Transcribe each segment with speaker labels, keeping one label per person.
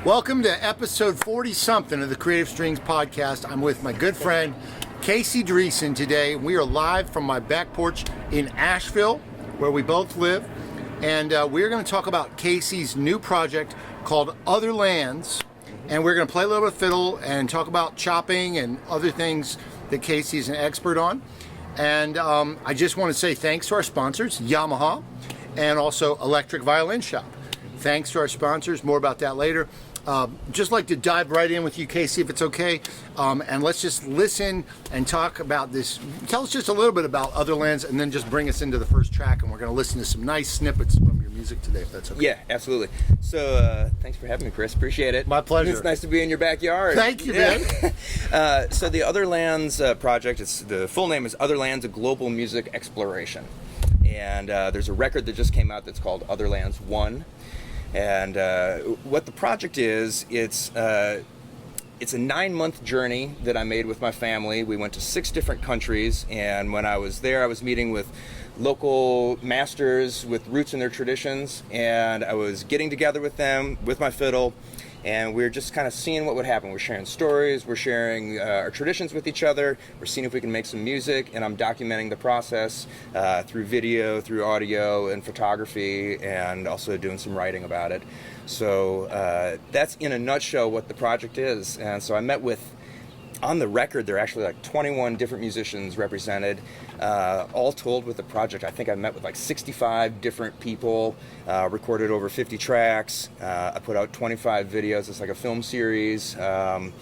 Speaker 1: Welcome to episode 40-something of the Creative Strings podcast. I'm with my good friend, Casey Driessen today. We are live from my back porch in Asheville, where we both live. And we're going to talk about Casey's new project called Otherlands. And we're going to play a little bit of fiddle and talk about chopping and other things that Casey's an expert on. And I just want to say thanks to our sponsors, Yamaha, and also Electric Violin Shop. Thanks to our sponsors. More about that later. Just like to dive right in with you, Casey, if it's okay. And let's just listen and talk about this. Tell us just a little bit about Otherlands and then just bring us into the first track. And we're going to listen to some nice snippets from your music today, if that's okay.
Speaker 2: Yeah, absolutely. So thanks for having me, Chris. Appreciate it.
Speaker 1: My pleasure.
Speaker 2: It's nice to be in your backyard.
Speaker 1: Thank you, man.
Speaker 2: So the Otherlands project, the full name is Otherlands, a Global Music Exploration. And there's a record that just came out that's called Otherlands 1. And what the project is, it's a 9-month journey that I made with my family. We went to 6 different countries, and when I was there, I was meeting with local masters with roots in their traditions, and I was getting together with them with my fiddle, and we were just kind of seeing what would happen. We're sharing stories, we're sharing our traditions with each other, we're seeing if we can make some music, and I'm documenting the process through video, through audio, and photography, and also doing some writing about it. So that's in a nutshell what the project is. And so I met with, on the record, there are actually like 21 different musicians represented. All told with the project, I think I met with like 65 different people, recorded over 50 tracks. I put out 25 videos. It's like a film series. And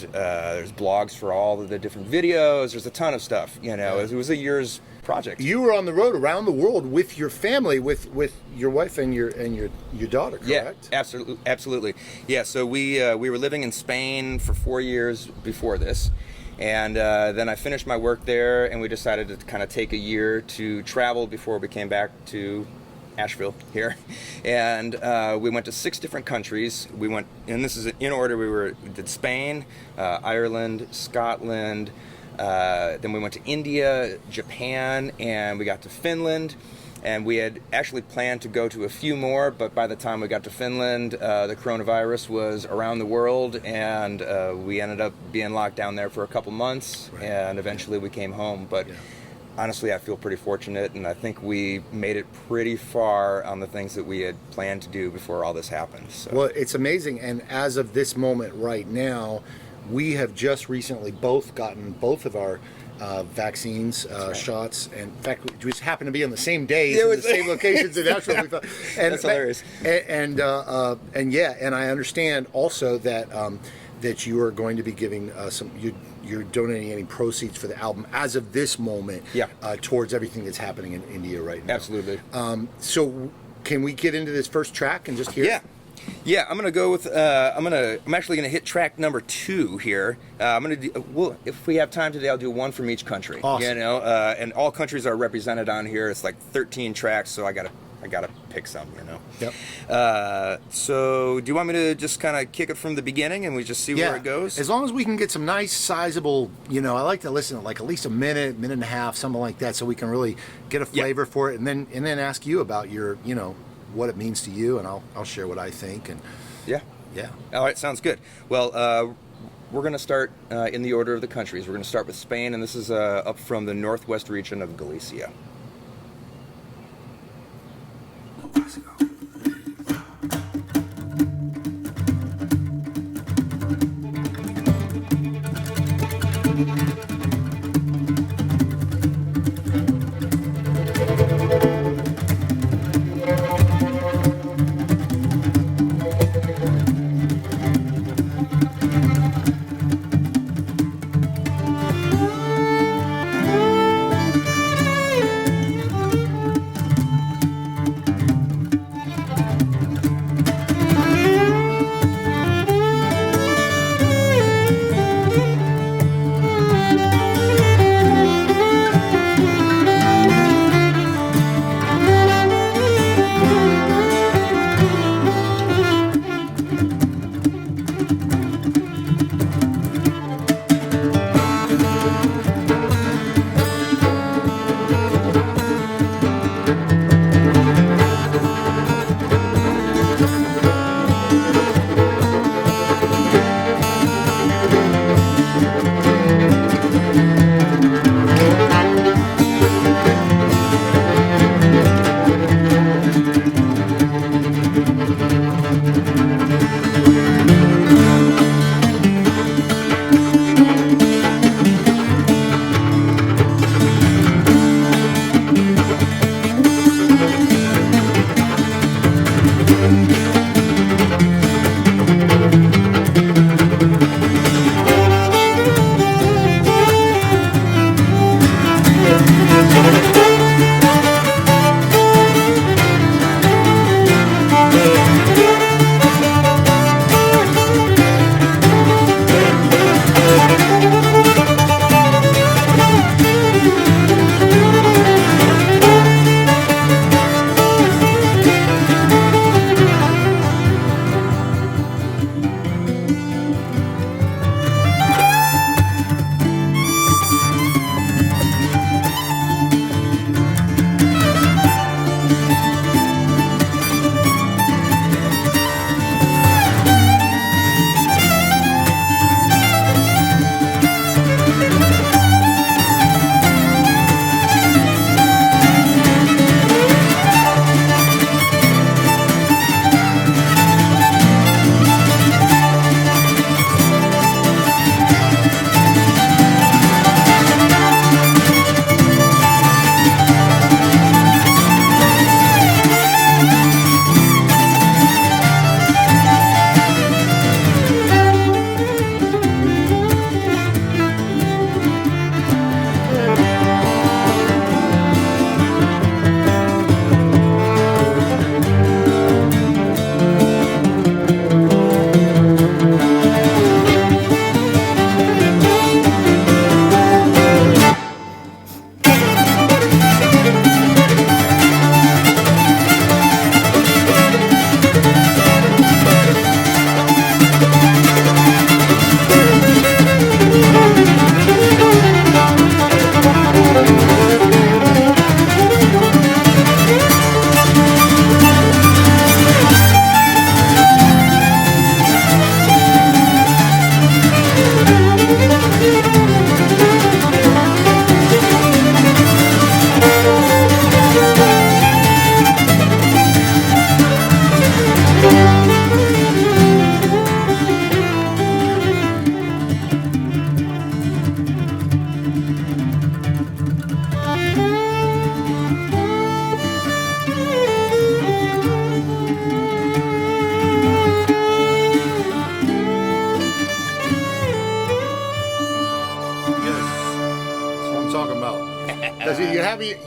Speaker 2: there's blogs for all of the different videos. There's a ton of stuff, you know. It was a year's project.
Speaker 1: You were on the road around the world with your family, with your wife and your daughter, correct?
Speaker 2: Yeah, absolutely. Yeah, so we were living in Spain for 4 years before this. And then I finished my work there, and we decided to kind of take a year to travel before we came back to Asheville here. And we went to 6 different countries. We went, and this is in order, we did Spain, Ireland, Scotland, then we went to India, Japan, and we got to Finland. And we had actually planned to go to a few more, but by the time we got to Finland, the coronavirus was around the world, and we ended up being locked down there for a couple months, right. And eventually we came home. But honestly, I feel pretty fortunate, and I think we made it pretty far on the things that we had planned to do before all this happened. So.
Speaker 1: Well, it's amazing, and as of this moment right now, we have just recently both gotten both of our vaccines, shots, and in fact, we just happened to be on the same days in the same locations in Asheville.
Speaker 2: That's hilarious.
Speaker 1: And I understand also that you are going to be giving you're donating any proceeds for the album as of this moment towards everything that's happening in India right now.
Speaker 2: Absolutely.
Speaker 1: So can we get into this first track and just hear it?
Speaker 2: Yeah, I'm gonna go with. I'm actually gonna hit track number 2 here. I'm gonna do. Well, if we have time today, I'll do one from each country.
Speaker 1: Awesome.
Speaker 2: You know, and all countries are represented on here. It's like 13 tracks, so I gotta pick some. You know.
Speaker 1: Yep.
Speaker 2: So, do you want me to just kind of kick it from the beginning and we just see where it goes?
Speaker 1: As long as we can get some nice, sizable. You know, I like to listen to like at least a minute and a half, something like that, so we can really get a flavor for it, and then ask you about your, you know, what it means to you, and I'll share what I think. And
Speaker 2: yeah. All right, sounds good. Well, we're going to start in the order of the countries. We're going to start with Spain, and this is up from the northwest region of Galicia. Let's go.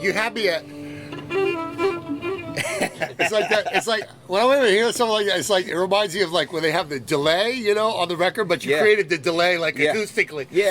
Speaker 1: You have me at. It's like that. It's like when I hear something like that, it's like it reminds me of like when they have the delay, you know, on the record, but you created the delay like acoustically.
Speaker 2: Yeah.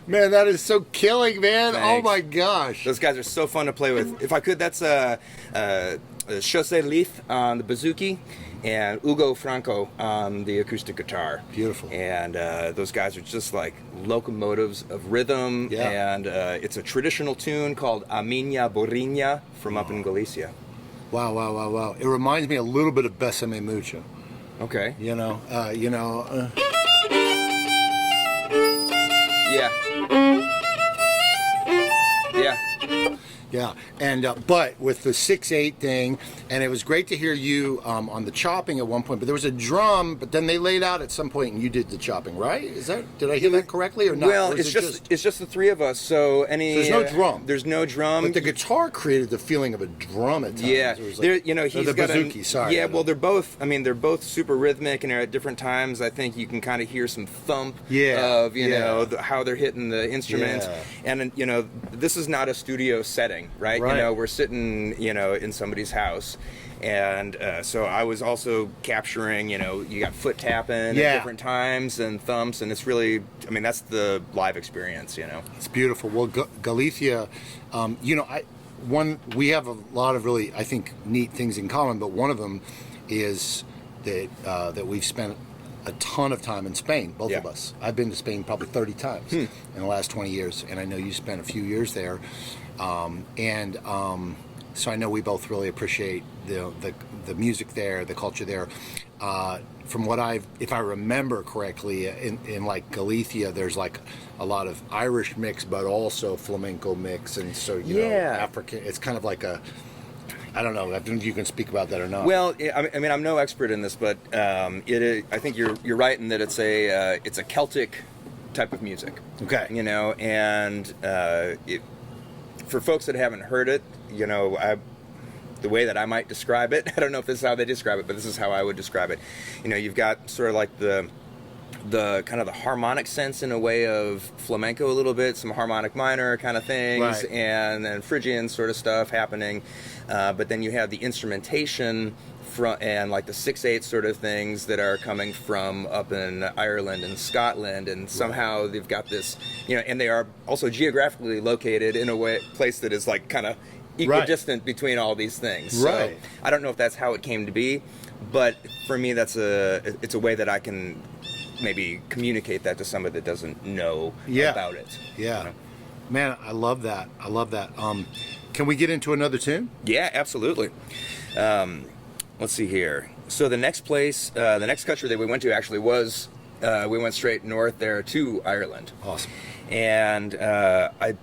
Speaker 1: Man, that is so killing, man.
Speaker 2: Thanks.
Speaker 1: Oh my gosh.
Speaker 2: Those guys are so fun to play with. If I could, that's Jose Leith on the bouzouki and Hugo Franco on the acoustic guitar.
Speaker 1: Beautiful.
Speaker 2: And those guys are just like locomotives of rhythm.
Speaker 1: Yeah.
Speaker 2: And it's a traditional tune called A Miña Burriña from up in Galicia.
Speaker 1: Wow. It reminds me a little bit of Besame Mucho.
Speaker 2: Okay.
Speaker 1: Yeah. Yeah, and but with the 6/8 thing, and it was great to hear you on the chopping at one point. But there was a drum, but then they laid out at some point, and you did the chopping, right? Did I hear that correctly or not?
Speaker 2: Well,
Speaker 1: or
Speaker 2: it's just the three of us. So
Speaker 1: there's no drum.
Speaker 2: There's no drum.
Speaker 1: But the guitar created the feeling of a drum at times.
Speaker 2: Yeah,
Speaker 1: it was like,
Speaker 2: he's
Speaker 1: the
Speaker 2: got
Speaker 1: bouzouki. Sorry.
Speaker 2: Yeah, well, they're both super rhythmic, and at different times, I think you can kind of hear some thump of how they're hitting the instruments.
Speaker 1: Yeah.
Speaker 2: And this is not a studio setting, right? We're sitting, in somebody's house. And so I was also capturing, you got foot tapping at different times and thumps, and it's really, that's the live experience,
Speaker 1: It's beautiful. Well, Galicia, we have a lot of really, I think, neat things in common, but one of them is that we've spent a ton of time in Spain, both of us. I've been to Spain probably 30 times in the last 20 years, and I know you spent a few years there. So I know we both really appreciate the music there, the culture there. From what if I remember correctly, in like Galicia, there's like a lot of Irish mix, but also flamenco mix, and so African. It's kind of like I don't know. I don't know if you can speak about that or not.
Speaker 2: Well, I mean, I'm no expert in this, but I think you're right in that it's a Celtic type of music.
Speaker 1: Okay.
Speaker 2: You know, and for folks that haven't heard it, you know, the way that I might describe it, I don't know if this is how they describe it, but this is how I would describe it. You know, you've got sort of like the kind of the harmonic sense in a way of flamenco a little bit, some harmonic minor kind of things,
Speaker 1: right.
Speaker 2: and then Phrygian sort of stuff happening. But then you have the instrumentation and like the 6/8 sort of things that are coming from up in Ireland and Scotland, and somehow they've got this, you know, and they are also geographically located in a place that is like kind of equidistant between all these things.
Speaker 1: Right.
Speaker 2: So I don't know if that's how it came to be, but for me, it's a way that I can maybe communicate that to somebody that doesn't know about it.
Speaker 1: Yeah.
Speaker 2: You know?
Speaker 1: Man, I love that. I love that. Can we get into another tune?
Speaker 2: Yeah, absolutely. Let's see here. So the next country that we went to actually was, we went straight north there to Ireland.
Speaker 1: Awesome.
Speaker 2: And I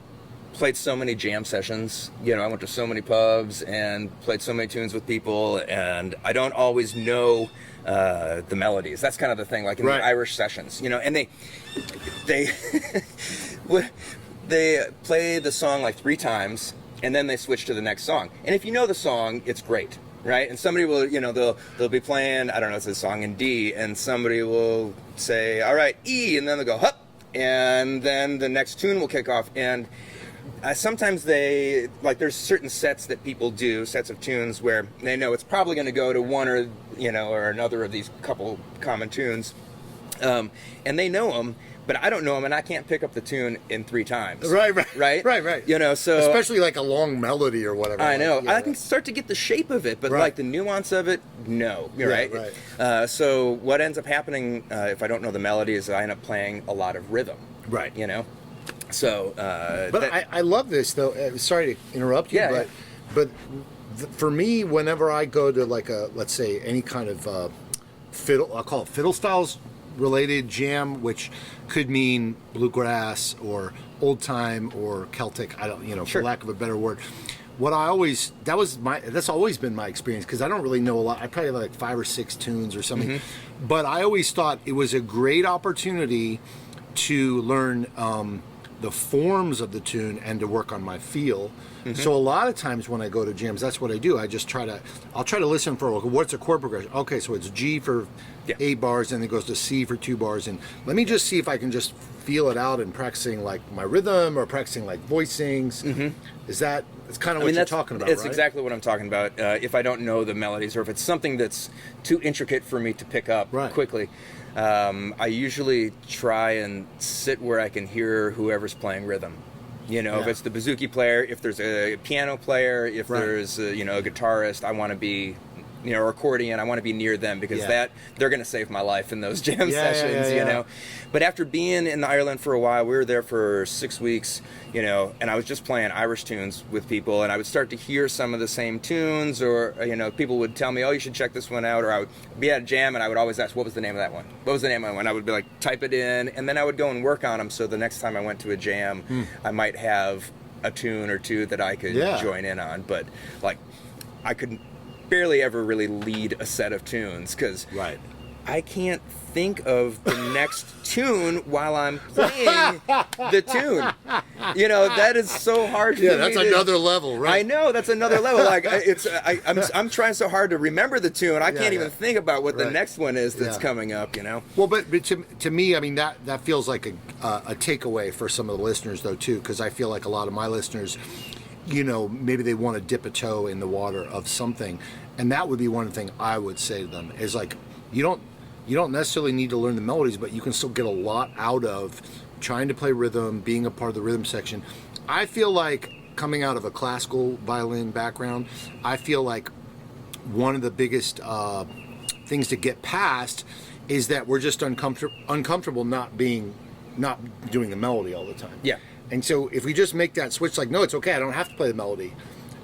Speaker 2: played so many jam sessions. You know, I went to so many pubs and played so many tunes with people, and I don't always know the melodies. That's kind of the thing, like in the Irish sessions, you know, and they they play the song like 3 times, and then they switch to the next song. And if you know the song, it's great, right? And somebody will, you know, they'll be playing, I don't know, it's a song in D, and somebody will say, all right, E, and then they'll go, hup, and then the next tune will kick off, and sometimes there's certain sets that people do, sets of tunes where they know it's probably going to go to one or, you know, or another of these couple common tunes, and they know them, but I don't know them, and I can't pick up the tune in 3 times. Right. You know, so
Speaker 1: especially like a long melody or whatever.
Speaker 2: I know.
Speaker 1: Yeah.
Speaker 2: I can start to get the shape of it, but like the nuance of it, no. You're right. So what ends up happening if I don't know the melody is I end up playing a lot of rhythm.
Speaker 1: Right.
Speaker 2: You know. So,
Speaker 1: but I love this though. Sorry to interrupt you, but for me, whenever I go to like let's say any kind of fiddle, I'll call it fiddle styles related jam, which could mean bluegrass or old time or Celtic. I don't, you know, for lack of a better word. That's always been my experience, because I don't really know a lot. I probably have like 5 or 6 tunes or something, but I always thought it was a great opportunity to learn the forms of the tune and to work on my feel. So a lot of times when I go to jams, that's what I do. I'll try to listen for what's a chord progression. Okay, so it's G for 8 bars, and it goes to C for 2 bars, and let me just see if I can just feel it out and practicing like my rhythm or practicing like voicings. It's kind of what you're talking about,
Speaker 2: It's
Speaker 1: right?
Speaker 2: exactly what I'm talking about. If I don't know the melodies, or if it's something that's too intricate for me to pick up quickly, I usually try and sit where I can hear whoever's playing rhythm. You know, if it's the bouzouki player, if there's a piano player, if there's a guitarist, I want to be, or accordion, I want to be near them, because they're going to save my life in those jam sessions, you know. But after being in Ireland for a while, we were there for 6 weeks, and I was just playing Irish tunes with people, and I would start to hear some of the same tunes, or, people would tell me, oh, you should check this one out, or I would be at a jam, and I would always ask, what was the name of that one? What was the name of that one? I would be like, type it in, and then I would go and work on them, so the next time I went to a jam, I might have a tune or two that I could join in on, but, like, I couldn't barely ever really lead a set of tunes, because I can't think of the next tune while I'm playing the tune. That is so hard for me.
Speaker 1: That's another level, right?
Speaker 2: I know, that's another level. Like I'm trying so hard to remember the tune, I can't even think about what the next one is that's coming up.
Speaker 1: Well, but to me, I mean, that feels like a takeaway for some of the listeners, though, too, because I feel like a lot of my listeners, maybe they want to dip a toe in the water of something, and that would be one thing I would say to them is like, you don't necessarily need to learn the melodies, but you can still get a lot out of trying to play rhythm, being a part of the rhythm section. I feel like, coming out of a classical violin background, I feel like one of the biggest things to get past is that we're just uncomfortable not doing the melody all the time.
Speaker 2: Yeah.
Speaker 1: And so if we just make that switch, like, no, it's okay, I don't have to play the melody,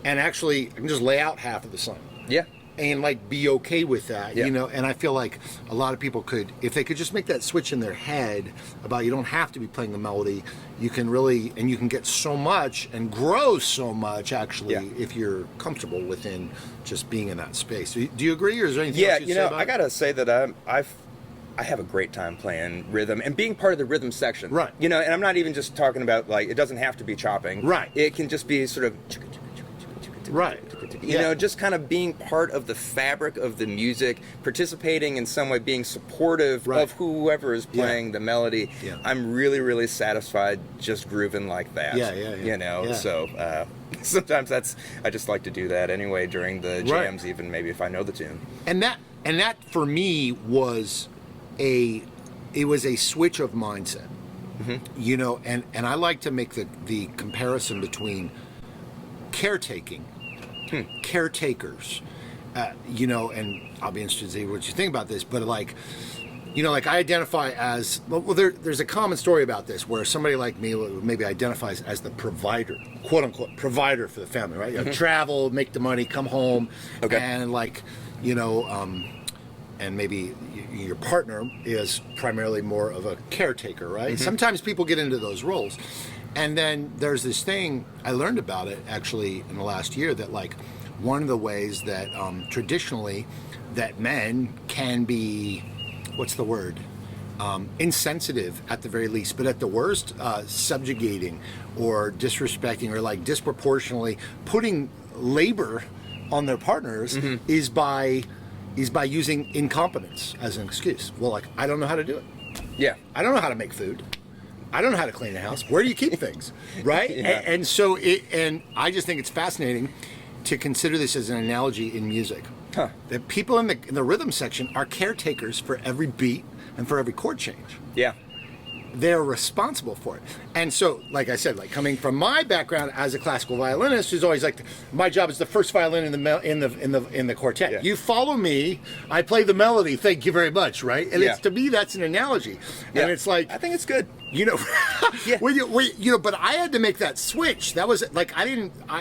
Speaker 1: and actually I can just lay out half of the song.
Speaker 2: Yeah.
Speaker 1: and like be okay with that,
Speaker 2: Yeah.
Speaker 1: you know. And I feel like a lot of people could, if they could just make that switch in their head about you don't have to be playing the melody, you can really, and you can get so much and grow so much actually if you're comfortable within just being in that space. Do you agree, or is there anything else you'd say about
Speaker 2: I
Speaker 1: it?
Speaker 2: gotta say that I have a great time playing rhythm and being part of the rhythm section.
Speaker 1: Right.
Speaker 2: You know, and I'm not even just talking about like it doesn't have to be chopping.
Speaker 1: Right.
Speaker 2: It can just be sort of
Speaker 1: Right.
Speaker 2: you know, just kind of being part of the fabric of the music, participating in some way, being supportive
Speaker 1: Right.
Speaker 2: of whoever is playing the melody.
Speaker 1: Yeah.
Speaker 2: I'm really, really satisfied just grooving like that.
Speaker 1: Yeah.
Speaker 2: You know,
Speaker 1: Yeah.
Speaker 2: so sometimes I just like to do that anyway during the
Speaker 1: Right.
Speaker 2: jams, even maybe if I know the tune.
Speaker 1: And that for me was a switch of mindset. You know, and I like to make the comparison between caretakers, you know, and I'll be interested to see what you think about this, but like, you know, like I identify as, well, there's a common story about this where somebody like me maybe identifies as the provider, quote unquote, provider for the family, right? You know, travel, make the money, come home, and like, you know, and maybe your partner is primarily more of a caretaker, right? Sometimes people get into those roles. And then there's this thing, I learned about it actually in the last year, that like one of the ways that traditionally that men can be, what's the word? Insensitive at the very least, but at the worst, subjugating or disrespecting or like disproportionately putting labor on their partners is by using incompetence as an excuse. Well, like, I don't know how to do it.
Speaker 2: Yeah.
Speaker 1: I don't know how to make food. I don't know how to clean a house. Where do you keep things? Right?
Speaker 2: Yeah.
Speaker 1: And so and I just think it's fascinating to consider this as an analogy in music. That people in the rhythm section are caretakers for every beat and for every chord change.
Speaker 2: Yeah.
Speaker 1: They're responsible for it. And so, like I said, like coming from my background as a classical violinist, who's always like, my job is the first violin in the quartet.
Speaker 2: Yeah.
Speaker 1: You follow me, I play the melody. Thank you very much, right? And it's, to me, that's an analogy.
Speaker 2: Yeah.
Speaker 1: And it's like,
Speaker 2: I think it's good.
Speaker 1: you know,
Speaker 2: Yeah.
Speaker 1: you know, but I had to make that switch. That was like,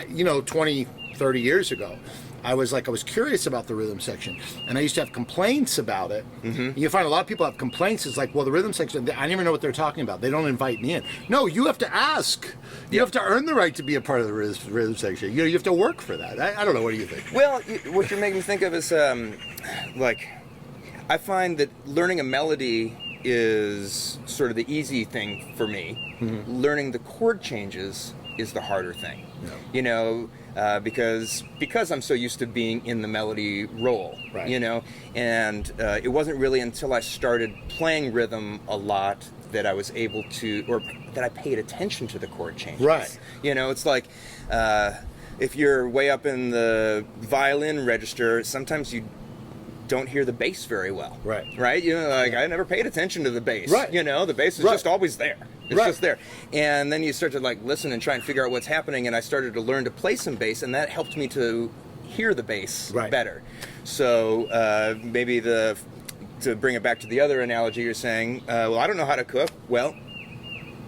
Speaker 1: you know, 20, 30 years ago, I was curious about the rhythm section, and I used to have complaints about it. You find a lot of people have complaints. It's like, well, the rhythm section, I never know what they're talking about. They don't invite me in. No, you have to ask. You have to earn the right to be a part of the rhythm section. You know, you have to work for that. I don't know. What do you think?
Speaker 2: Well, what you're making me think of is, like, I find that learning a melody is sort of the easy thing for me. Learning the chord changes is the harder thing.
Speaker 1: Yeah.
Speaker 2: You know, because I'm so used to being in the melody role,
Speaker 1: Right.
Speaker 2: you know, and it wasn't really until I started playing rhythm a lot that I was able to, or that I paid attention to the chord changes.
Speaker 1: Right.
Speaker 2: You know, it's like if you're way up in the violin register, sometimes you don't hear the bass very well. Right? You know, like I never paid attention to the bass.
Speaker 1: Right.
Speaker 2: You know, the bass is just always there. It's just there. And then you start to like listen and try and figure out what's happening, and I started to learn to play some bass, and that helped me to hear the bass better. So maybe to bring it back to the other analogy you're saying, well, I don't know how to cook. Well,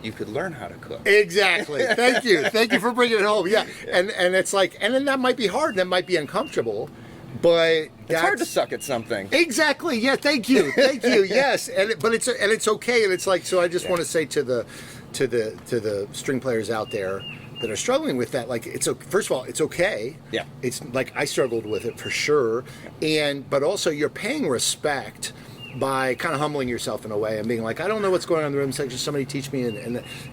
Speaker 2: you could learn how to cook.
Speaker 1: Exactly. Thank you. Thank you for bringing it home. Yeah. And it's like, and then that might be hard. That might be uncomfortable. But
Speaker 2: it's hard to suck at something.
Speaker 1: Exactly. Yeah. Thank you. Thank you. Yes. But it's okay. And it's like, so I just want to say to the string players out there that are struggling with that, like, first of all, it's okay.
Speaker 2: Yeah.
Speaker 1: It's like I struggled with it for sure. But also you're paying respect by kind of humbling yourself in a way and being like, I don't know what's going on in the rhythm section. Somebody teach me,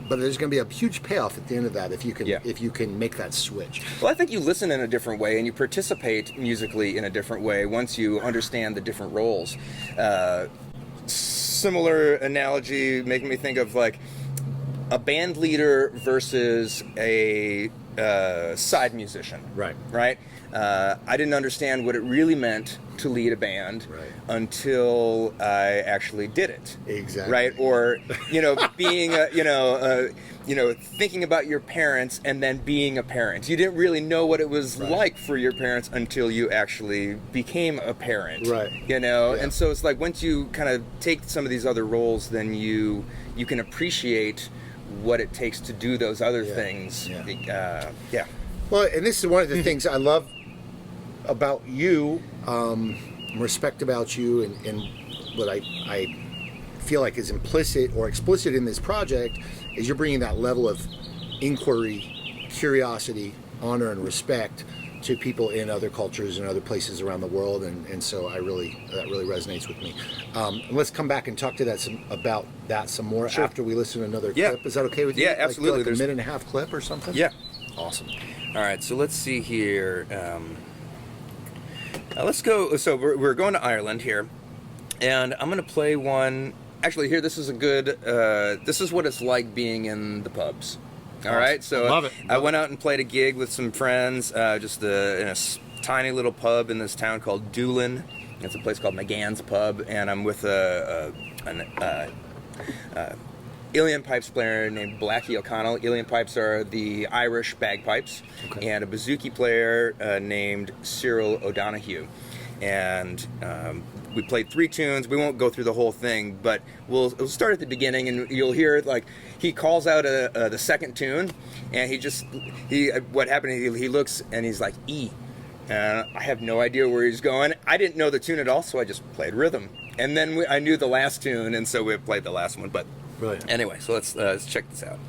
Speaker 1: but there's going to be a huge payoff at the end of that if you can make that switch.
Speaker 2: Well, I think you listen in a different way and you participate musically in a different way once you understand the different roles. Similar analogy making me think of like a band leader versus a side musician. Right. I didn't understand what it really meant to lead a band until I actually did it.
Speaker 1: Exactly.
Speaker 2: Right. Or, you know, being thinking about your parents and then being a parent. You didn't really know what it was like for your parents until you actually became a parent. Right. You know, and so it's like once you kind of take some of these other roles, then you can appreciate what it takes to do those other things.
Speaker 1: Well, and this is one of the things I love about you, respect about you, and what I feel like is implicit or explicit in this project is you're bringing that level of inquiry, curiosity, honor, and respect to people in other cultures and other places around the world, and so that really resonates with me. Let's come back and talk to that about that some more after we listen to another clip. Is that okay with you?
Speaker 2: Yeah, absolutely.
Speaker 1: Like a minute and a half clip or something?
Speaker 2: Yeah.
Speaker 1: Awesome.
Speaker 2: All right, so let's see here. Let's go. So we're going to Ireland here, and I'm going to play one. Actually, here, this is a good. This is what it's like being in the pubs. All right, so
Speaker 1: Love it.
Speaker 2: I went out and played a gig with some friends, just in a tiny little pub in this town called Doolin. It's a place called McGann's Pub, and I'm with an uilleann pipes player named Blackie O'Connell. Uilleann pipes are the Irish bagpipes, and a bouzouki player named Cyril O'Donoghue. And we played 3 tunes. We won't go through the whole thing, but we'll start at the beginning, and you'll hear like he calls out the second tune, and what happened? He looks and he's like E. I have no idea where he's going. I didn't know the tune at all, so I just played rhythm, and then I knew the last tune, and so we played the last one. But
Speaker 1: Brilliant.
Speaker 2: anyway, so let's check this out.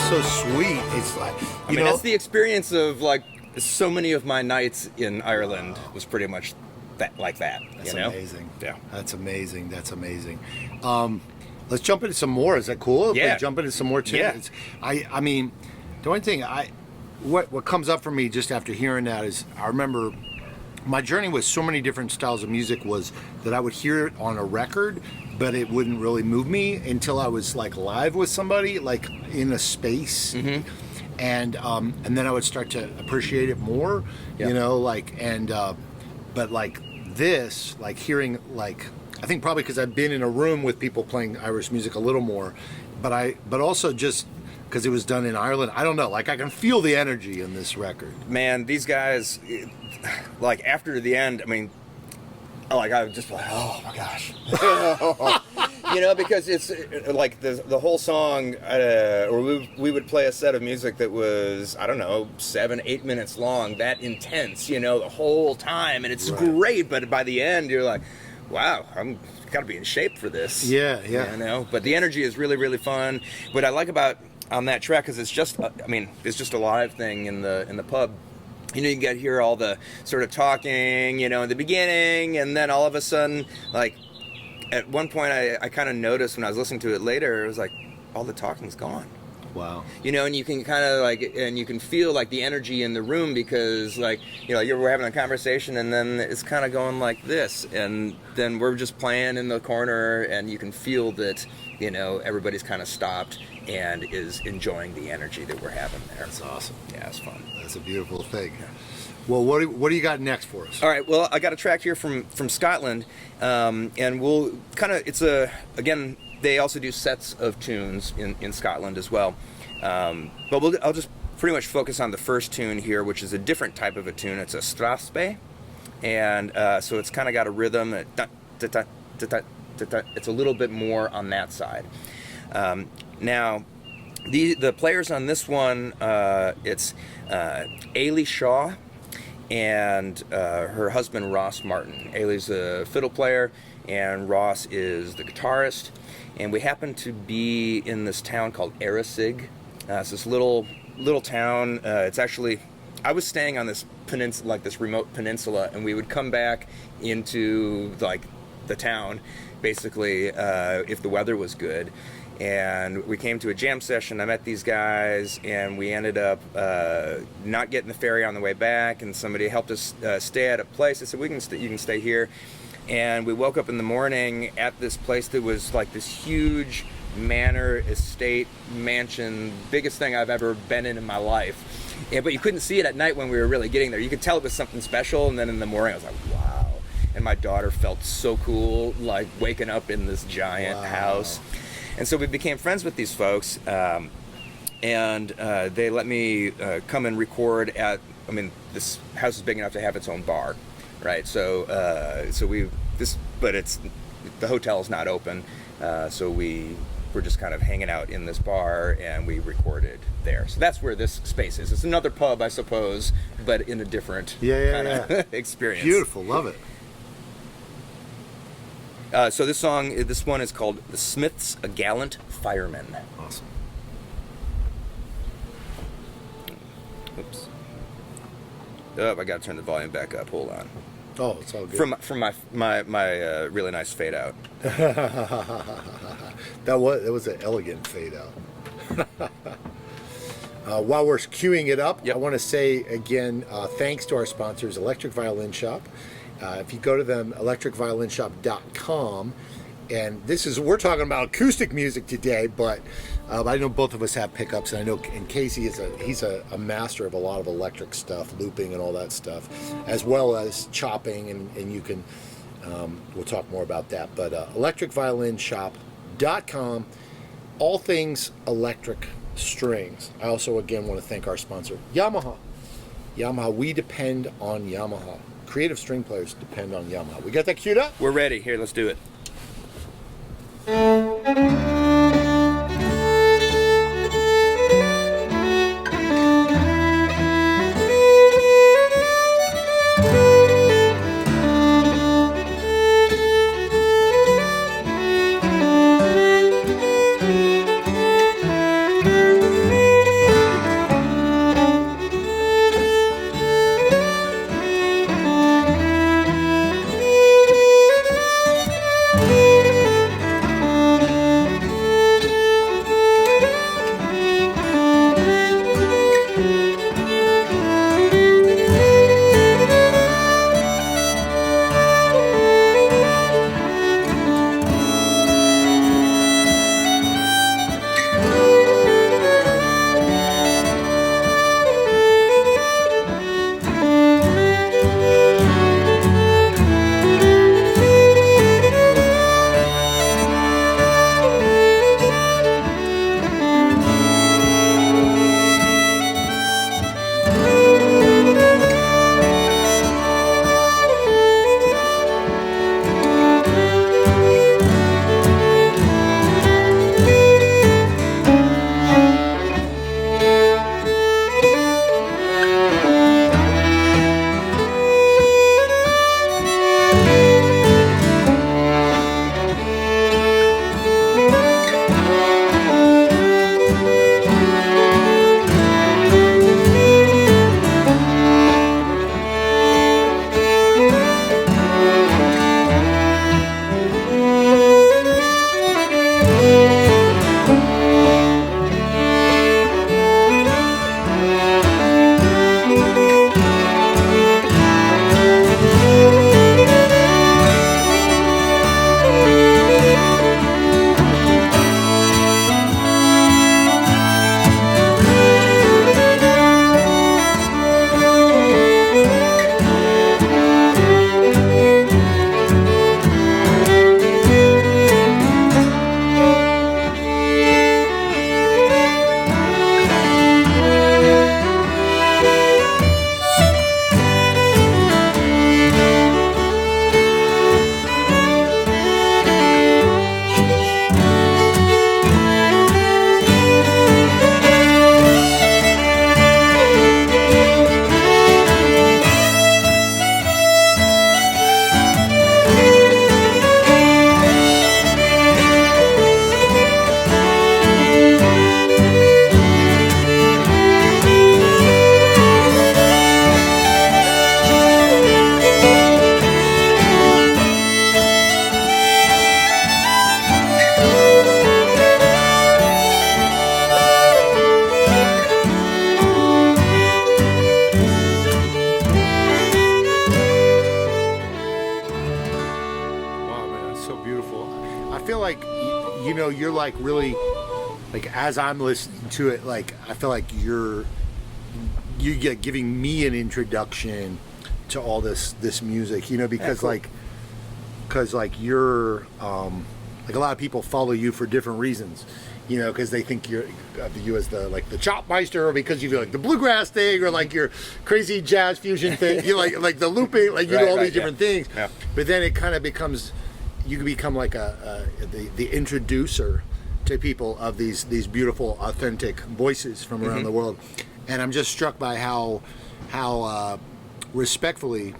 Speaker 1: so sweet. It's like,
Speaker 2: I mean, that's the experience of like so many of my nights in Ireland was pretty much like that.
Speaker 1: That's
Speaker 2: you know?
Speaker 1: amazing.
Speaker 2: Yeah.
Speaker 1: That's amazing. That's amazing. Let's jump into some more. Is that cool? If
Speaker 2: Yeah.
Speaker 1: we jump into some more tunes.
Speaker 2: Yeah.
Speaker 1: I mean, the only thing what comes up for me just after hearing that is I remember my journey with so many different styles of music was that I would hear it on a record, but it wouldn't really move me until I was like live with somebody, like in a space.
Speaker 2: Mm-hmm.
Speaker 1: And then I would start to appreciate it more,
Speaker 2: Yeah.
Speaker 1: you know, like, and but like this, like hearing, like, I think probably because I've been in a room with people playing Irish music a little more, but also just because it was done in Ireland. I don't know, like I can feel the energy in this record.
Speaker 2: Man, these guys, like after the end, I mean, like I was just like, oh my gosh, you know, because it's like the whole song, or we would play a set of music that was, I don't know, 7-8 minutes long, that intense, you know, the whole time, and it's great. But by the end, you're like, wow, I'm got to be in shape for this.
Speaker 1: Yeah.
Speaker 2: You know, but the energy is really, really fun. What I like about on that track, because it's just, I mean, it's just a live thing in the pub. You know, you get to hear all the sort of talking, you know, in the beginning, and then all of a sudden, like, at one point I kind of noticed when I was listening to it later, it was like, all the talking's gone.
Speaker 1: Wow.
Speaker 2: You know, and you can kind of like, and you can feel like the energy in the room because, like, you know, we're having a conversation and then it's kind of going like this, and then we're just playing in the corner, and you can feel that, you know, everybody's kind of stopped and is enjoying the energy that we're having there.
Speaker 1: That's awesome.
Speaker 2: Yeah, it's fun.
Speaker 1: That's a beautiful thing. Well, what do you got next for us?
Speaker 2: All right. Well, I got a track here from Scotland, and we'll kind of, it's a, again, they also do sets of tunes in Scotland as well. But I'll just pretty much focus on the first tune here, which is a different type of a tune. It's a strathspey, and so it's kind of got a rhythm. It's a little bit more on that side. Now, the players on this one, it's Ailey Shaw and her husband Ross Martin. Ailey's a fiddle player, and Ross is the guitarist. And we happen to be in this town called Erasig. It's this little town. It's actually, I was staying on this peninsula, like this remote peninsula, and we would come back into like the town, basically, if the weather was good. And we came to a jam session. I met these guys, and we ended up not getting the ferry on the way back. And somebody helped us stay at a place. They said, you can stay here. And we woke up in the morning at this place that was like this huge manor, estate, mansion, biggest thing I've ever been in my life. Yeah, but you couldn't see it at night when we were really getting there. You could tell it was something special, and then in the morning I was like, wow. And my daughter felt so cool, like waking up in this giant house. And so we became friends with these folks, and they let me come and record at, I mean, this house is big enough to have its own bar. Right, so but the hotel is not open, so we were just kind of hanging out in this bar, and we recorded there. So that's where this space is. It's another pub, I suppose, but in a different kind of experience.
Speaker 1: Beautiful, love it.
Speaker 2: So this one is called "The Smiths, a Gallant Fireman."
Speaker 1: Awesome.
Speaker 2: Oops. Oh, I got to turn the volume back up. Hold on.
Speaker 1: Oh, it's all good.
Speaker 2: From my really nice fade out.
Speaker 1: that was an elegant fade out. While we're queuing it up, I want to say again, thanks to our sponsors, Electric Violin Shop. If you go to them, electricviolinshop.com, and we're talking about acoustic music today, but I know both of us have pickups, and I know, and Casey he's a master of a lot of electric stuff, looping and all that stuff, as well as chopping, and you can, we'll talk more about that, but electricviolinshop.com, all things electric strings. I also, again, want to thank our sponsor, Yamaha. Yamaha, we depend on Yamaha. Creative string players depend on Yamaha. We got that queued up?
Speaker 2: We're ready. Here, let's do it.
Speaker 1: know, you're like really, like as I'm listening to it, like I feel like you're giving me an introduction to all this music, you know, because
Speaker 2: cool.
Speaker 1: like you're like a lot of people follow you for different reasons, you know, because they think you're you as the chop meister, or because you do like the bluegrass thing, or like your crazy jazz fusion thing, you like the looping, like you do all these different things. Yeah. But then it kind of becomes, you can become like the introducer to people of these beautiful, authentic voices from around the world. And I'm just struck by how respectfully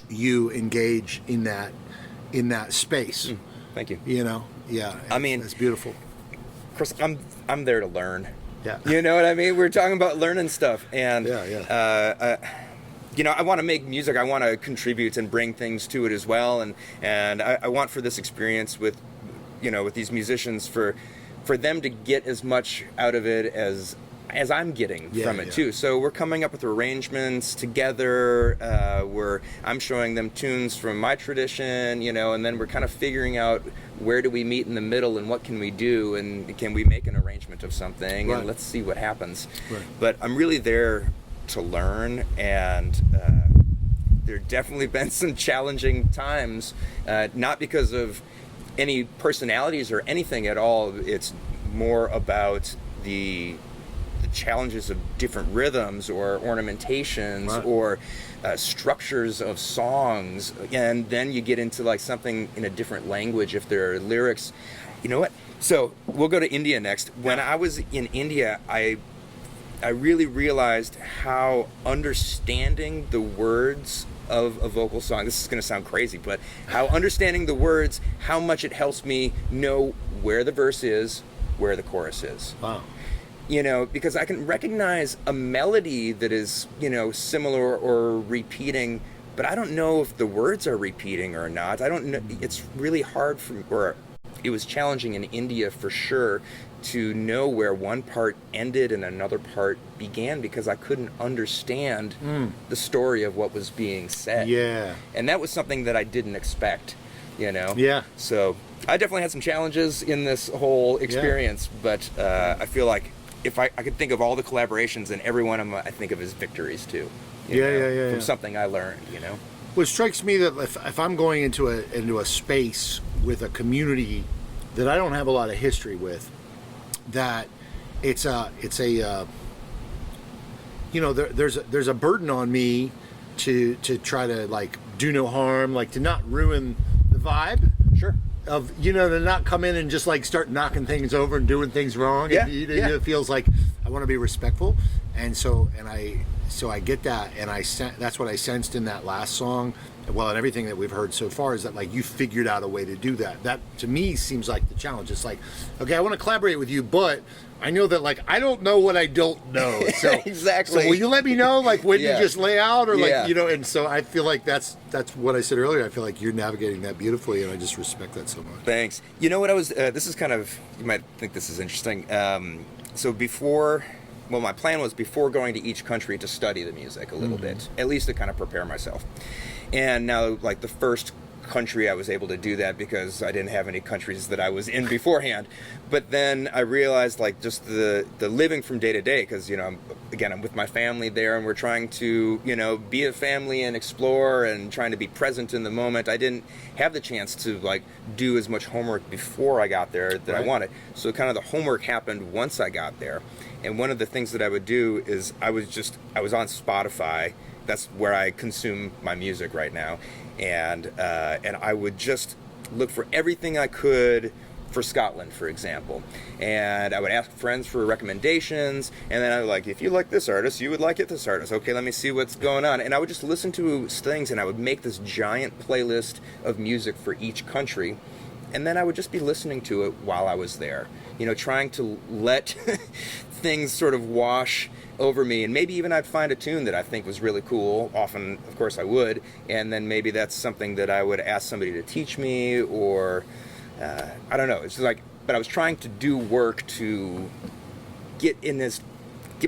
Speaker 1: you engage in that space.
Speaker 2: Thank you.
Speaker 1: You know, yeah.
Speaker 2: I mean,
Speaker 1: it's beautiful.
Speaker 2: Of course, I'm there to learn.
Speaker 1: Yeah.
Speaker 2: You know what I mean? We're talking about learning stuff, and you know, I want to make music. I want to contribute and bring things to it as well, and I want for this experience with, you know, with these musicians for them to get as much out of it as I'm getting from it too. So we're coming up with arrangements together, where I'm showing them tunes from my tradition, you know, and then we're kind of figuring out where do we meet in the middle and what can we do, and can we make an arrangement of something, and let's see what happens. But I'm really there to learn, and there definitely been some challenging times, not because of any personalities or anything at all. It's more about the challenges of different rhythms or ornamentations or structures of songs, and then you get into like something in a different language if there are lyrics. You know what? So we'll go to India next. When I was in India, I really realized how understanding the words of a vocal song, this is going to sound crazy, but how understanding the words, how much it helps me know where the verse is, where the chorus is. Wow. You know, because I can recognize a melody that is, you know, similar or repeating, but I don't know if the words are repeating or not. I don't know. It's really hard or it was challenging in India for sure to know where one part ended and another part began, because I couldn't understand the story of what was being said. Yeah. And that was something that I didn't expect, you know? Yeah. So I definitely had some challenges in this whole experience, but I feel like if I could think of all the collaborations, and every one of them I think of as victories too. From something I learned, you know?
Speaker 1: Well, it strikes me that if I'm going into a space with a community that I don't have a lot of history with, that it's a you know, there's a burden on me to try to like do no harm, like to not ruin the vibe.
Speaker 2: Sure.
Speaker 1: Of, you know, to not come in and just like start knocking things over and doing things wrong. It feels like I want to be respectful, and I get that, and that's what I sensed in that last song. Well, and everything that we've heard so far is that like you figured out a way to do that. That to me seems like the challenge. It's like, okay, I want to collaborate with you, but I know that like I don't know what I don't know. So
Speaker 2: exactly.
Speaker 1: So will you let me know like when you just lay out, or like, you know? And so I feel like that's what I said earlier. I feel like you're navigating that beautifully, and I just respect that so much.
Speaker 2: Thanks. You know what I was? This is kind of, you might think this is interesting. So my plan was before going to each country to study the music a little bit, at least to kind of prepare myself. And now, like the first country I was able to do that because I didn't have any countries that I was in beforehand. But then I realized like just the living from day to day, because, you know, I'm with my family there, and we're trying to, you know, be a family and explore and trying to be present in the moment. I didn't have the chance to like do as much homework before I got there that I wanted. So kind of the homework happened once I got there. And one of the things that I would do is I was on Spotify. That's where I consume my music right now, and I would just look for everything I could for Scotland, for example, and I would ask friends for recommendations, and then I would like, if you like this artist, you would like this artist. Okay, let me see what's going on, and I would just listen to things, and I would make this giant playlist of music for each country, and then I would just be listening to it while I was there, you know, trying to let things sort of wash over me, and maybe even I'd find a tune that I think was really cool. Often, of course, I would, and then maybe that's something that I would ask somebody to teach me, or I don't know. It's just like, but I was trying to do work to get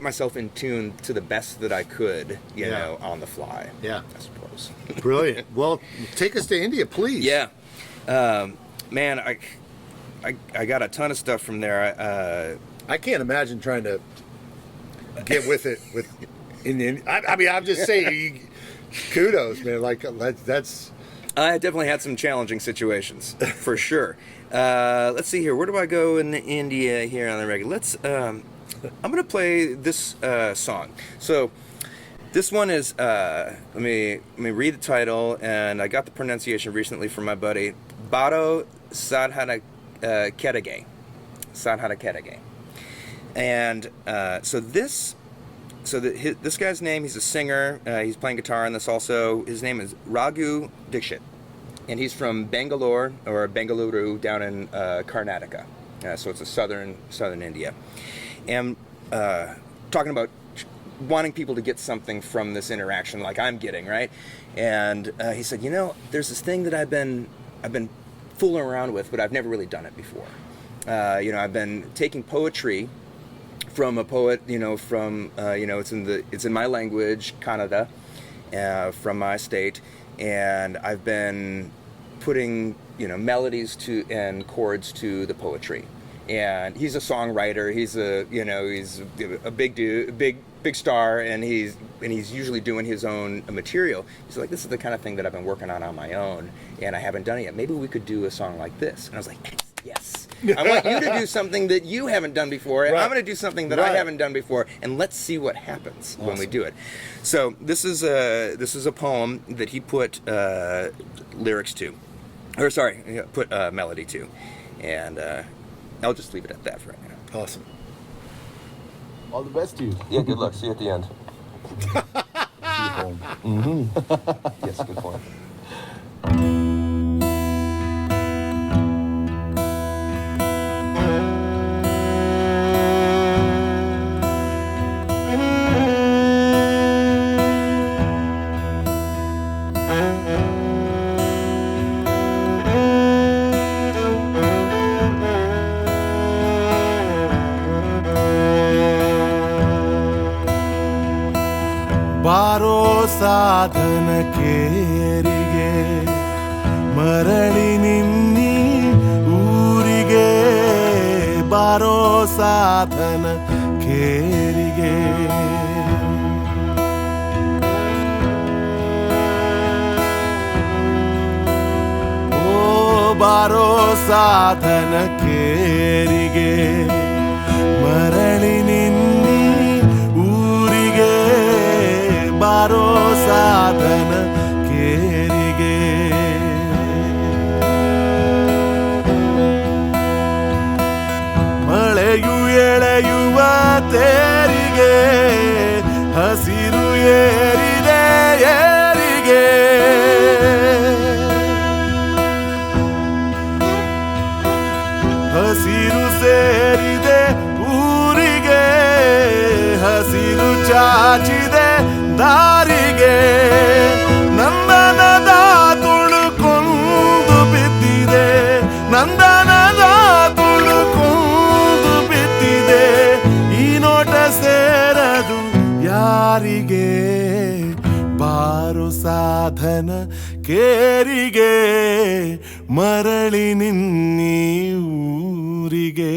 Speaker 2: myself in tune to the best that I could, you know, on the fly. Yeah, I suppose. Brilliant.
Speaker 1: Well, take us to India, please.
Speaker 2: Yeah, man. I got a ton of stuff from there.
Speaker 1: I can't imagine trying to get with it I mean, I'm just saying, kudos, man. Like that's.
Speaker 2: I definitely had some challenging situations for sure. Let's see here. Where do I go in India here on the regular? I'm gonna play this song. So this one is. Let me read the title, and I got the pronunciation recently from my buddy Baaro Saadhanakerige. Saadhanakerige. And this guy's name, he's a singer, he's playing guitar in this also. His name is Raghu Dixit, and he's from Bangalore, or Bengaluru, down in Karnataka. So it's a southern India. And talking about wanting people to get something from this interaction like I'm getting, right? And he said, there's this thing that I've been fooling around with, but I've never really done it before. I've been taking poetry from a poet, it's in my language, Kannada, from my state, and I've been putting, melodies to and chords to the poetry. And he's a songwriter. He's a big dude, big star, and he's usually doing his own material. He's like, this is the kind of thing that I've been working on my own, and I haven't done it yet. Maybe we could do a song like this. And I was like, yes. I want you to do something that you haven't done before, and I'm going to do something that I haven't done before, and let's see what happens when we do it. So this is a poem that he put lyrics to, put melody to, and I'll just leave it at that for right now.
Speaker 1: Awesome.
Speaker 3: All the best to you.
Speaker 2: Yeah, good luck. See you at the end.
Speaker 3: See you home.
Speaker 2: Mm-hmm. Yes, good point.
Speaker 4: ಬಾರೋ ಸಾಧನಕೇರಿಗೆ ಮರಳಿ ನಿನ್ನಿ ಊರಿಗೆ ಬಾರೋ ಸಾಧನಕೇರಿಗೆ ಓ ಬಾರೋ ಸಾಧನಕೇರಿಗೆ ಮರಳಿ ನಿನ್ನಿ ಊರಿಗೆ ಬಾರೋ ಸಾಧನ ಕೇರಿಗೆ ಮಳೆಯು ಎಳೆಯುವ ತೇರಿಗೆ ಹಸಿರು ಏರಿದೆ ಏರಿಗೆ ಹಸಿರು ಸೇರಿದೆ ಊರಿಗೆ ಹಸಿರು ಚಾಚಿದೆ ದಾರಿಗೆ ನಂದನದ ತುಳುಕೊಂಡು ಬಿದ್ದಿದೆ ನಂದನದ ತುಳುಕೊಂಡು ಬಿದ್ದಿದೆ ಈ ನೋಟ ಸೇರದು ಯಾರಿಗೆ ಬಾರು ಸಾಧನ ಕೇರಿಗೆ ಮರಳಿ ನಿನ್ನಿ ಊರಿಗೆ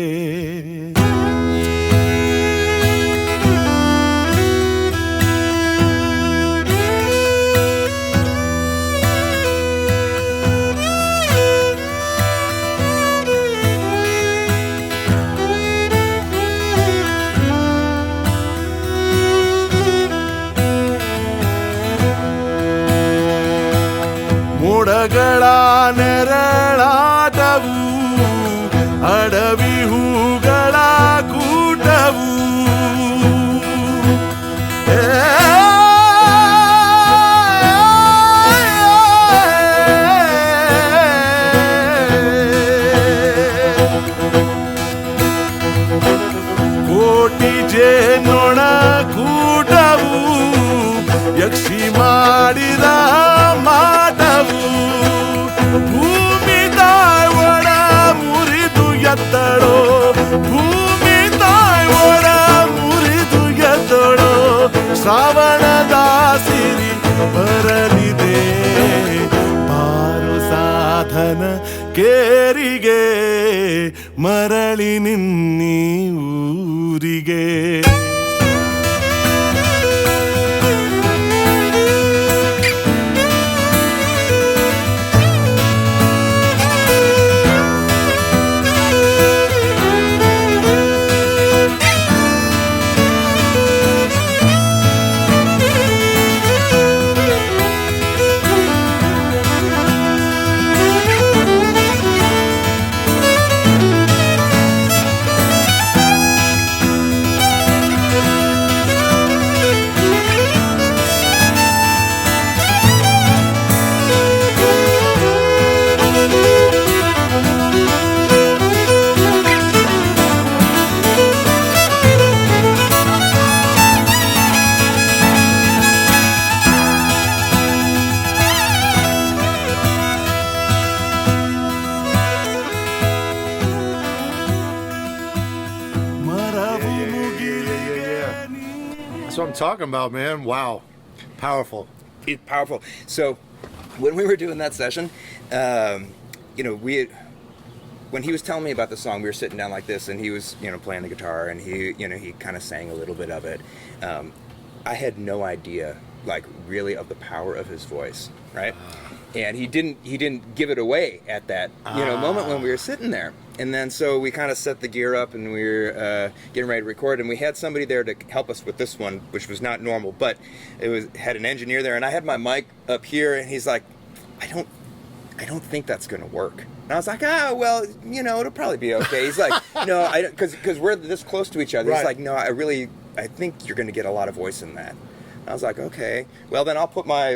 Speaker 4: ಮೋಡಗಳ ನೆರಳಾಟವು ಅಡವಿ ಹೂಗಳ ಕೂಟವು ಕೋಟಿ ಜೇನೊಣ ಕೂಟವು ಯಕ್ಷಿ ಮಾಡಿದ ಮಾಟವು ಭೂಮಿ ತಾಯ್ ಒಳ ಮುರಿದು ಎತ್ತಳೋ ಭೂಮಿ ತಾಯ್ ಒಳ ಮುರಿದು ಎತ್ತಳೋ ಶ್ರಾವಣದ ಸಿರಿ ಬರಲಿದೆ ಬಾರು ಸಾಧನ ಕೇರಿಗೆ ಮರಳಿ ನಿನ್ನೀ ಊರಿಗೆ
Speaker 1: That's what I'm talking about, man. Wow. Powerful.
Speaker 2: It's powerful. So when we were doing that session, when he was telling me about the song, we were sitting down like this, and he was, playing the guitar, and he kind of sang a little bit of it. I had no idea, really of the power of his voice, right? And he didn't give it away at that, moment when we were sitting there. And then so we kind of set the gear up, and we were getting ready to record, and we had somebody there to help us with this one, which was not normal, but had an engineer there, and I had my mic up here, and he's like, I don't think that's going to work. And I was like, well, it'll probably be okay. He's like, no, because we're this close to each other. Right. He's like, no, I think you're going to get a lot of voice in that. And I was like, okay. Well, then I'll put I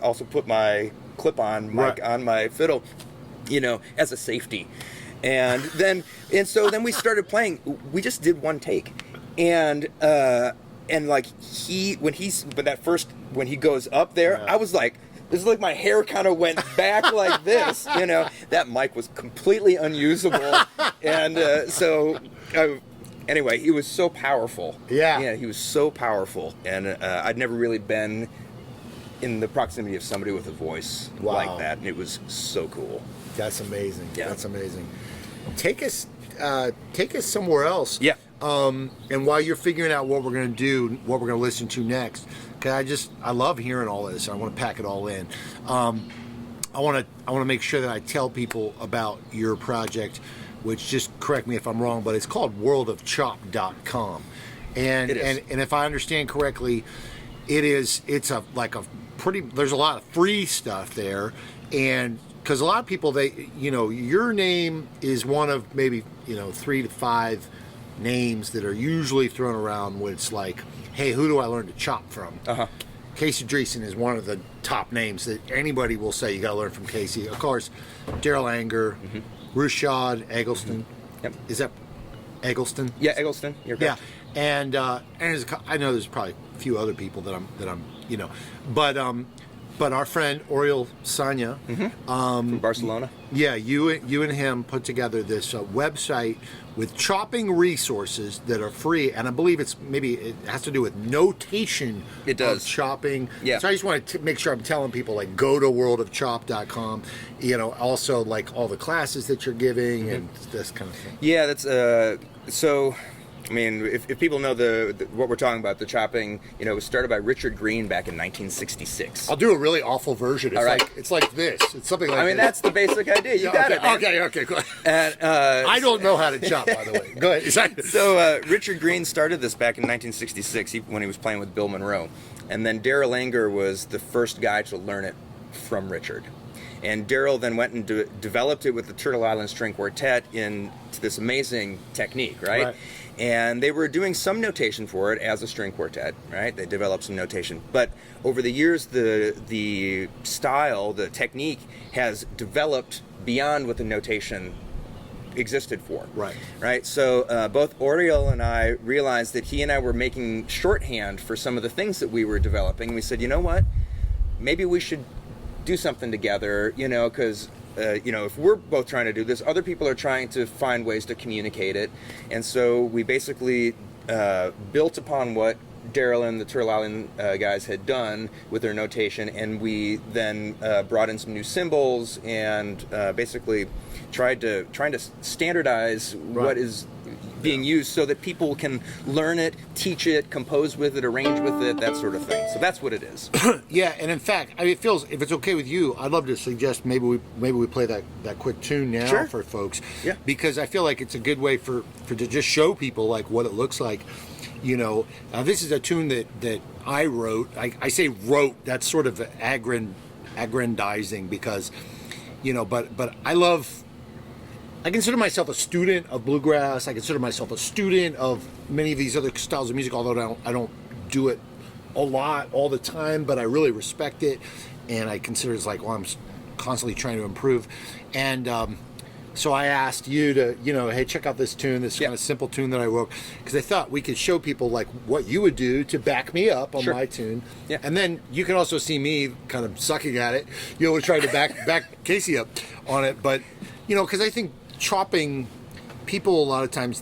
Speaker 2: also put my clip-on mic on my fiddle, as a safety. And so then we started playing. We just did one take. And when he goes up there, I was like, this is like my hair kind of went back like this, That mic was completely unusable. And anyway, he was so powerful. Yeah, he was so powerful. And I'd never really been in the proximity of somebody with a voice like that. And it was so cool.
Speaker 1: That's amazing. Yeah. That's amazing. Take us somewhere else.
Speaker 2: Yeah.
Speaker 1: And while you're figuring out what we're going to do, what we're going to listen to next, because I love hearing all this. I want to pack it all in. I want to make sure that I tell people about your project, which, just correct me if I'm wrong, but it's called worldofchop.com. And if I understand correctly, there's a lot of free stuff there, and because a lot of people, your name is one of maybe 3 to 5 names that are usually thrown around when it's like, hey, who do I learn to chop from? Casey Driessen is one of the top names that anybody will say you got to learn from Casey. Of course, Daryl Anger, Rushad Eggleston.
Speaker 2: Yep.
Speaker 1: Is that Eggleston?
Speaker 2: Yeah, Eggleston. You're correct.
Speaker 1: Yeah, and I know there's probably a few other people that I'm but our friend Oriol Sanya
Speaker 2: from Barcelona.
Speaker 1: Yeah, you and him put together this website with chopping resources that are free, and I believe it has to do with notation.
Speaker 2: It does.
Speaker 1: Of chopping.
Speaker 2: Yeah.
Speaker 1: So I just want to make sure I'm telling people, go to worldofchop.com. Also all the classes that you're giving and this kind of thing.
Speaker 2: Yeah, that's so. I mean, if people know what we're talking about, the chopping, it was started by Richard Green back in 1966.
Speaker 1: I'll do a really awful version. It's like this. It's something like this.
Speaker 2: That's the basic idea. You got it, man.
Speaker 1: Okay, go ahead.
Speaker 2: And,
Speaker 1: I don't know how to chop, by the way. Go ahead.
Speaker 2: So Richard Green started this back in 1966 when he was playing with Bill Monroe. And then Daryl Anger was the first guy to learn it from Richard. And Daryl then went and developed it with the Turtle Island String Quartet into this amazing technique, right? And they were doing some notation for it as a string quartet, right? They developed some notation. But over the years, the style, the technique has developed beyond what the notation existed for. Right? So both Oriol and I realized that he and I were making shorthand for some of the things that we were developing. We said, you know what? Maybe we should do something together, because if we're both trying to do this, other people are trying to find ways to communicate it. And so we basically built upon what Daryl and the Turlalin guys had done with their notation, and we then brought in some new symbols and basically trying to standardize what is being used so that people can learn it, teach it, compose with it, arrange with it, that sort of thing. So that's what it is.
Speaker 1: Yeah, and in fact, I mean, it feels, if it's okay with you, I'd love to suggest maybe we play that quick tune now.
Speaker 2: Sure.
Speaker 1: For folks.
Speaker 2: Yeah.
Speaker 1: Because I feel like it's a good way for to just show people like what it looks like. You know, this is a tune that I wrote. I say wrote. That's sort of aggrandizing because, you know, but I consider myself a student of bluegrass. I consider myself a student of many of these other styles of music, although I don't do it a lot all the time, but I really respect it, and I consider it's like, well, I'm constantly trying to improve. And so I asked you to, you know, hey, check out this tune, this kind of simple tune that I wrote, because I thought we could show people like what you would do to back me up on my tune.
Speaker 2: Yeah.
Speaker 1: And then you can also see me kind of sucking at it, you know, trying to back Casey up on it. But, you know, because I think chopping, people a lot of times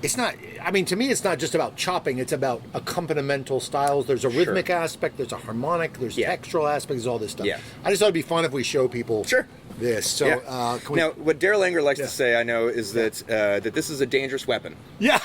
Speaker 1: it's not, I mean, to me it's not just about chopping, it's about accompanimental styles. There's a rhythmic aspect, there's a harmonic, there's textural aspects, all this stuff.
Speaker 2: Yeah.
Speaker 1: I just thought it'd be fun if we show people this. So
Speaker 2: now what Daryl Anger likes to say, I know, is that that this is a dangerous weapon.
Speaker 1: Yeah.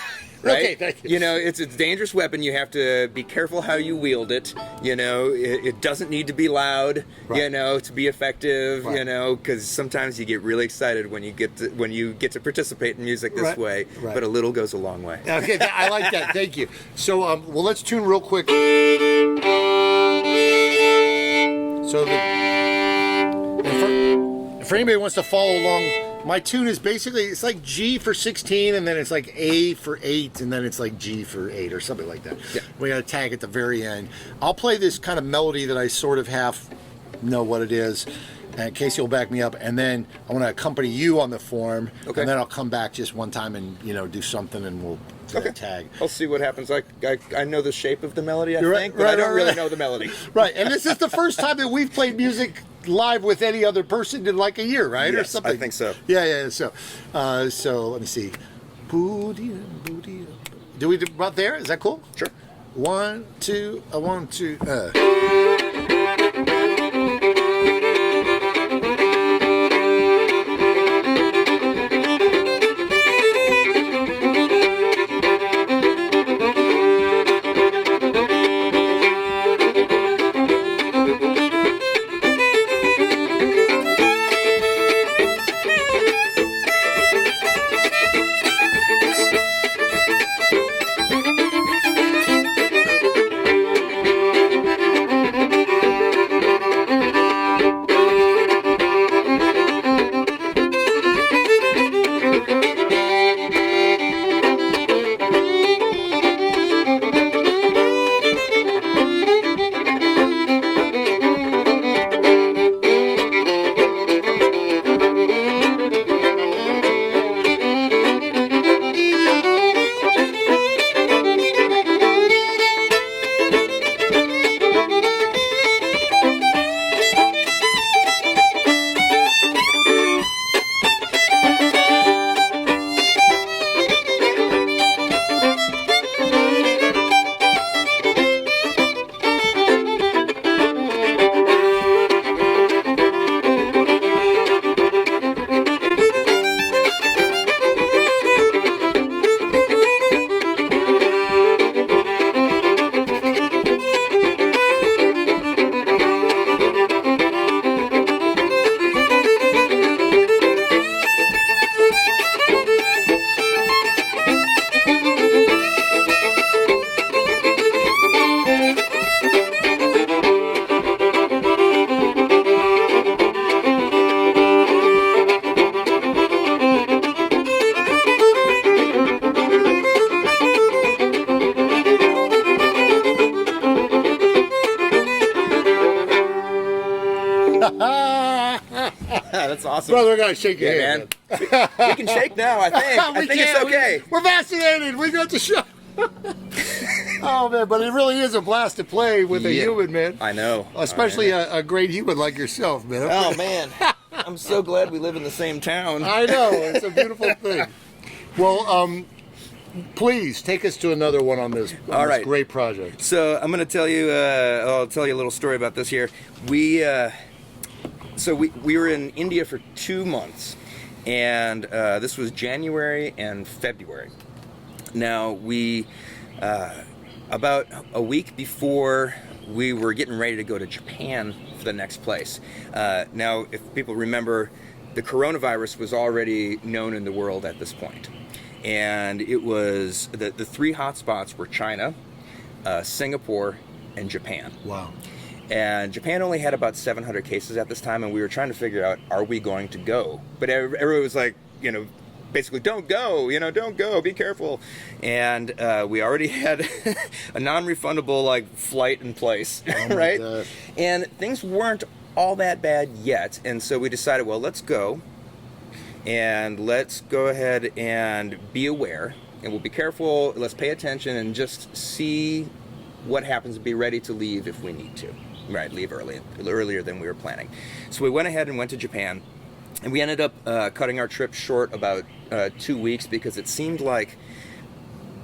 Speaker 2: Right?
Speaker 1: Okay, thank you.
Speaker 2: You know, it's a dangerous weapon. You have to be careful how you wield it. You know, it doesn't need to be loud, you know, to be effective, you know, because sometimes you get really excited when you get to participate in music this way, but a little goes a long way.
Speaker 1: Okay, I like that. Thank you. So, well, let's tune real quick. So, if anybody wants to follow along, my tune is basically, it's like G for 16, and then it's like A for 8, and then it's like G for 8, or something like that. Yeah. We got a tag at the very end. I'll play this kind of melody that I sort of half know what it is, and Casey will back me up, and then I want to accompany you on the form, and then I'll come back just one time and, you know, do something, and we'll tag.
Speaker 2: I'll see what happens. I know the shape of the melody, I think, but I don't really know the melody.
Speaker 1: Right, and this is the first time that we've played music live with any other person in like a year, right?
Speaker 2: Yes,
Speaker 1: or something.
Speaker 2: I think so.
Speaker 1: Yeah. So let me see. Do we do about there? Is that cool?
Speaker 2: Sure.
Speaker 1: 1, 2, 1, 2.
Speaker 2: That's awesome.
Speaker 1: Brother, I gotta shake your hand,
Speaker 2: man. We can shake now, I think. I think it's okay.
Speaker 1: We're vaccinated. We got the shot. Oh, man, but it really is a blast to play with a human, man.
Speaker 2: I know.
Speaker 1: Especially a great human like yourself, man.
Speaker 2: Oh, man. I'm so glad we live in the same town.
Speaker 1: I know. It's a beautiful thing. Well, Please take us to another one on this,
Speaker 2: All right.
Speaker 1: great project.
Speaker 2: So I'm going to tell you. I'll tell you a little story about this here. We were in India for 2 months, and this was January and February. Now we about a week before we were getting ready to go to Japan for the next place. Now, if people remember, the coronavirus was already known in the world at this point. And it was, the three hotspots were China, Singapore, and Japan.
Speaker 1: Wow.
Speaker 2: And Japan only had about 700 cases at this time, and we were trying to figure out, are we going to go? But everyone was like, basically, don't go, don't go, be careful. And we already had a non-refundable flight in place, right?
Speaker 1: God.
Speaker 2: And things weren't all that bad yet, and so we decided, well, let's go, and let's go ahead and be aware, and we'll be careful, let's pay attention, and just see what happens, be ready to leave if we need to. Right, leave earlier than we were planning. So we went ahead and went to Japan. And we ended up cutting our trip short about 2 weeks because it seemed like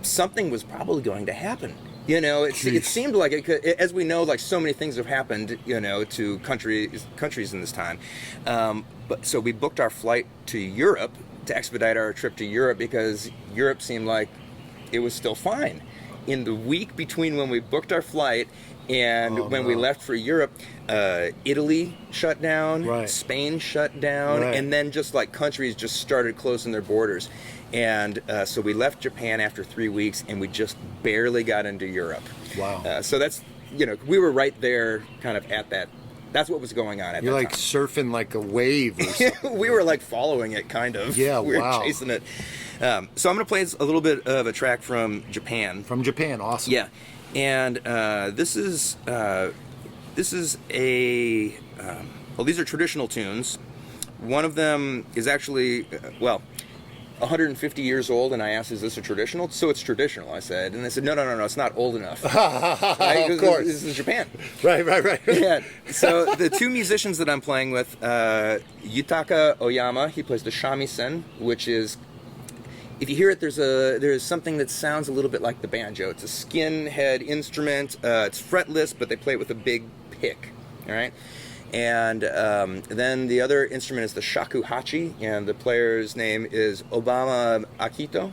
Speaker 2: something was probably going to happen. It seemed like it could, as we know, so many things have happened, to countries in this time. But so we booked our flight to Europe to expedite our trip to Europe because Europe seemed like it was still fine. In the week between when we booked our flight and we left for Europe, Italy shut down,
Speaker 1: right.
Speaker 2: Spain shut down,
Speaker 1: right.
Speaker 2: and then just countries just started closing their borders. And so we left Japan after 3 weeks, and we just barely got into Europe.
Speaker 1: Wow.
Speaker 2: So that's, we were right there kind of at that. That's what was going on at
Speaker 1: You're
Speaker 2: that
Speaker 1: like
Speaker 2: time.
Speaker 1: surfing like a wave or something.
Speaker 2: We were following it, kind of.
Speaker 1: Yeah,
Speaker 2: we
Speaker 1: wow.
Speaker 2: were chasing it. So I'm going to play a little bit of a track from Japan.
Speaker 1: From Japan, awesome.
Speaker 2: Yeah. And this is a these are traditional tunes. One of them is actually 150 years old, and I asked, is this a traditional? So it's traditional, I said. And they said, no, it's not old enough. Right?
Speaker 1: Of course.
Speaker 2: This is Japan.
Speaker 1: Right.
Speaker 2: Yeah. So the two musicians that I'm playing with, Yutaka Oyama, he plays the shamisen, which is, if you hear it, there's something that sounds a little bit like the banjo. It's a skin head instrument. It's fretless, but they play it with a big pick. All right. And then the other instrument is the shakuhachi, and the player's name is Obama Akito.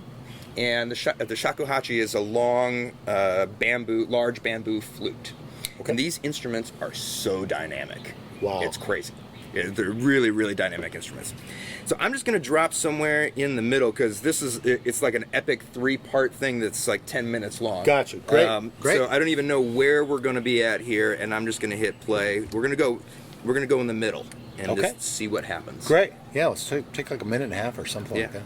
Speaker 2: And the shakuhachi is a long large bamboo flute. Okay. And these instruments are so dynamic.
Speaker 1: Wow.
Speaker 2: It's crazy. Yeah, they're really, really dynamic instruments. So I'm just going to drop somewhere in the middle because it's like an epic 3-part thing that's 10 minutes long.
Speaker 1: Gotcha. Great. Great.
Speaker 2: So I don't even know where we're going to be at here, and I'm just going to hit play. We're going to go in the middle and just see what happens.
Speaker 1: Great. Yeah, let's take a minute and a half or something like that.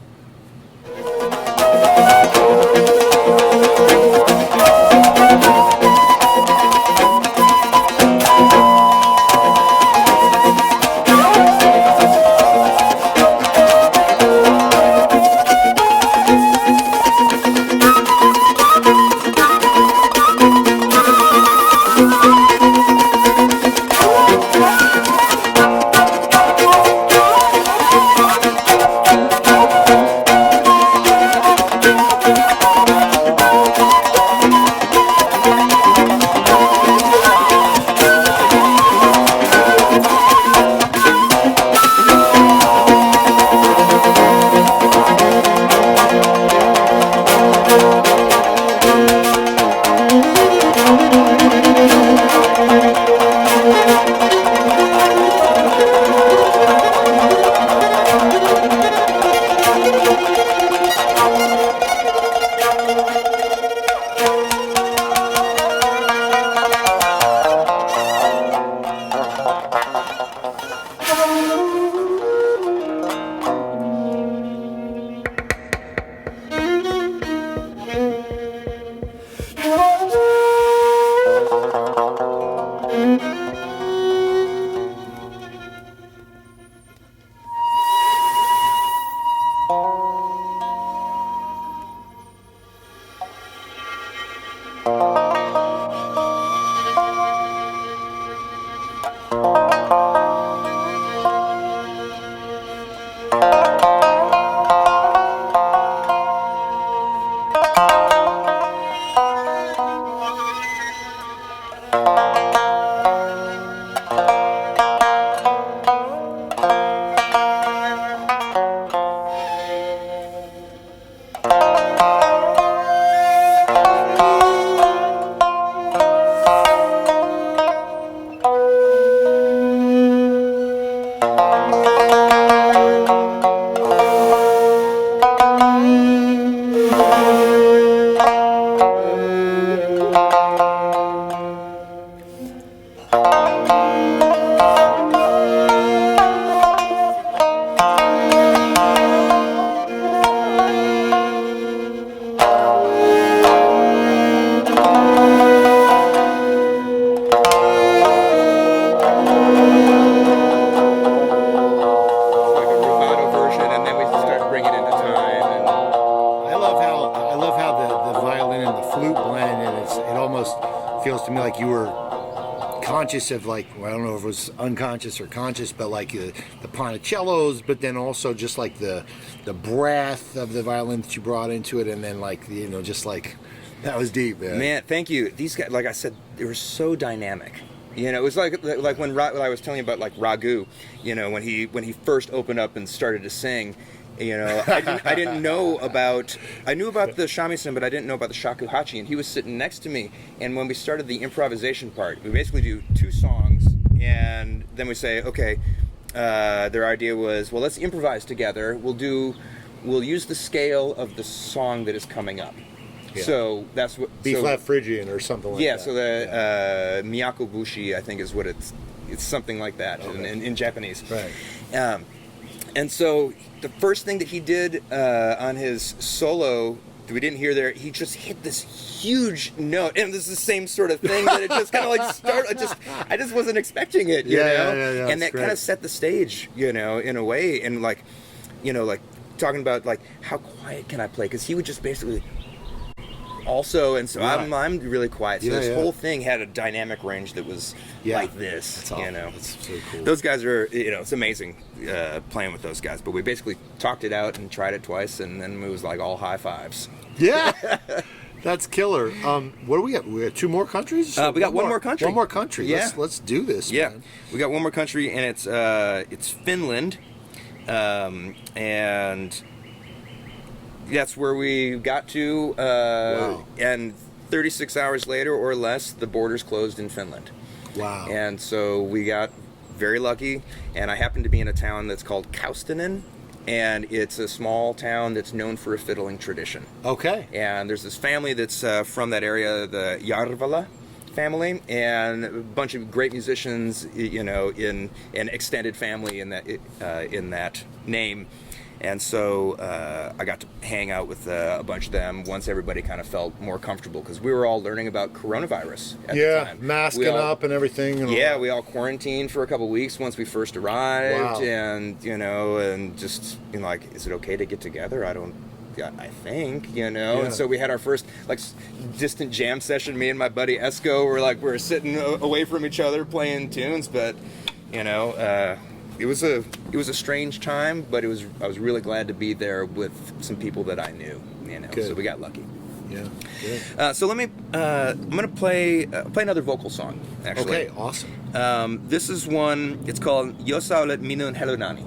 Speaker 1: flute blend, and it almost feels to me like you were conscious of, like, well, I don't know if it was unconscious or conscious, but like the ponticellos, but then also just like the breath of the violin that you brought into it, and then like just like that was deep, man.
Speaker 2: Man, thank you. These guys, like I said, they were so dynamic. It was like when I was telling you about like Raghu, when he first opened up and started to sing. I didn't know about. I knew about the shamisen, but I didn't know about the shakuhachi. And he was sitting next to me. And when we started the improvisation part, we basically do 2 songs, and then we say, okay. Their idea was, well, let's improvise together. We'll use the scale of the song that is coming up.
Speaker 1: Yeah.
Speaker 2: So that's what
Speaker 1: B flat Phrygian or something like that.
Speaker 2: Yeah, so the Miyako-Bushi, I think, is what it's something like that in Japanese.
Speaker 1: Right.
Speaker 2: And so the first thing that he did on his solo that we didn't hear there, he just hit this huge note, and this is the same sort of thing that it just kind of like started. I just wasn't expecting it, you know.
Speaker 1: Yeah,
Speaker 2: and that kind of set the stage, in a way, and like talking about like how quiet can I play, because he would just basically. Also, and so I'm really quiet. So this whole thing had a dynamic range that was like this.
Speaker 1: That's awesome. It's so cool.
Speaker 2: Those guys are, it's amazing playing with those guys. But we basically talked it out and tried it twice, and then it was like all high fives.
Speaker 1: Yeah, that's killer. What do we got? We got 2 more countries.
Speaker 2: We got one more country.
Speaker 1: One more country.
Speaker 2: Yeah.
Speaker 1: Let's do this.
Speaker 2: Yeah,
Speaker 1: man.
Speaker 2: we got one more country, and it's Finland, and. That's where we got to, and 36 hours later or less, the borders closed in Finland.
Speaker 1: Wow.
Speaker 2: And so we got very lucky, and I happened to be in a town that's called Kaustinen, and it's a small town that's known for a fiddling tradition.
Speaker 1: Okay.
Speaker 2: And there's this family that's from that area, the Järvelä family, and a bunch of great musicians, in an extended family in that name. And so I got to hang out with a bunch of them once everybody kind of felt more comfortable, because we were all learning about coronavirus at the time.
Speaker 1: Masking up and everything.
Speaker 2: We all quarantined for a couple of weeks once we first arrived. Wow. And, and just, like, is it okay to get together? I think, and so we had our first like distant jam session. Me and my buddy Esco were sitting away from each other playing tunes, but it was a strange time, but I was really glad to be there with some people that I knew, so we got lucky.
Speaker 1: Yeah. Good.
Speaker 2: So let me I'm gonna play another vocal song, actually.
Speaker 1: Okay, awesome.
Speaker 2: This is one. It's called olet minun hellunani.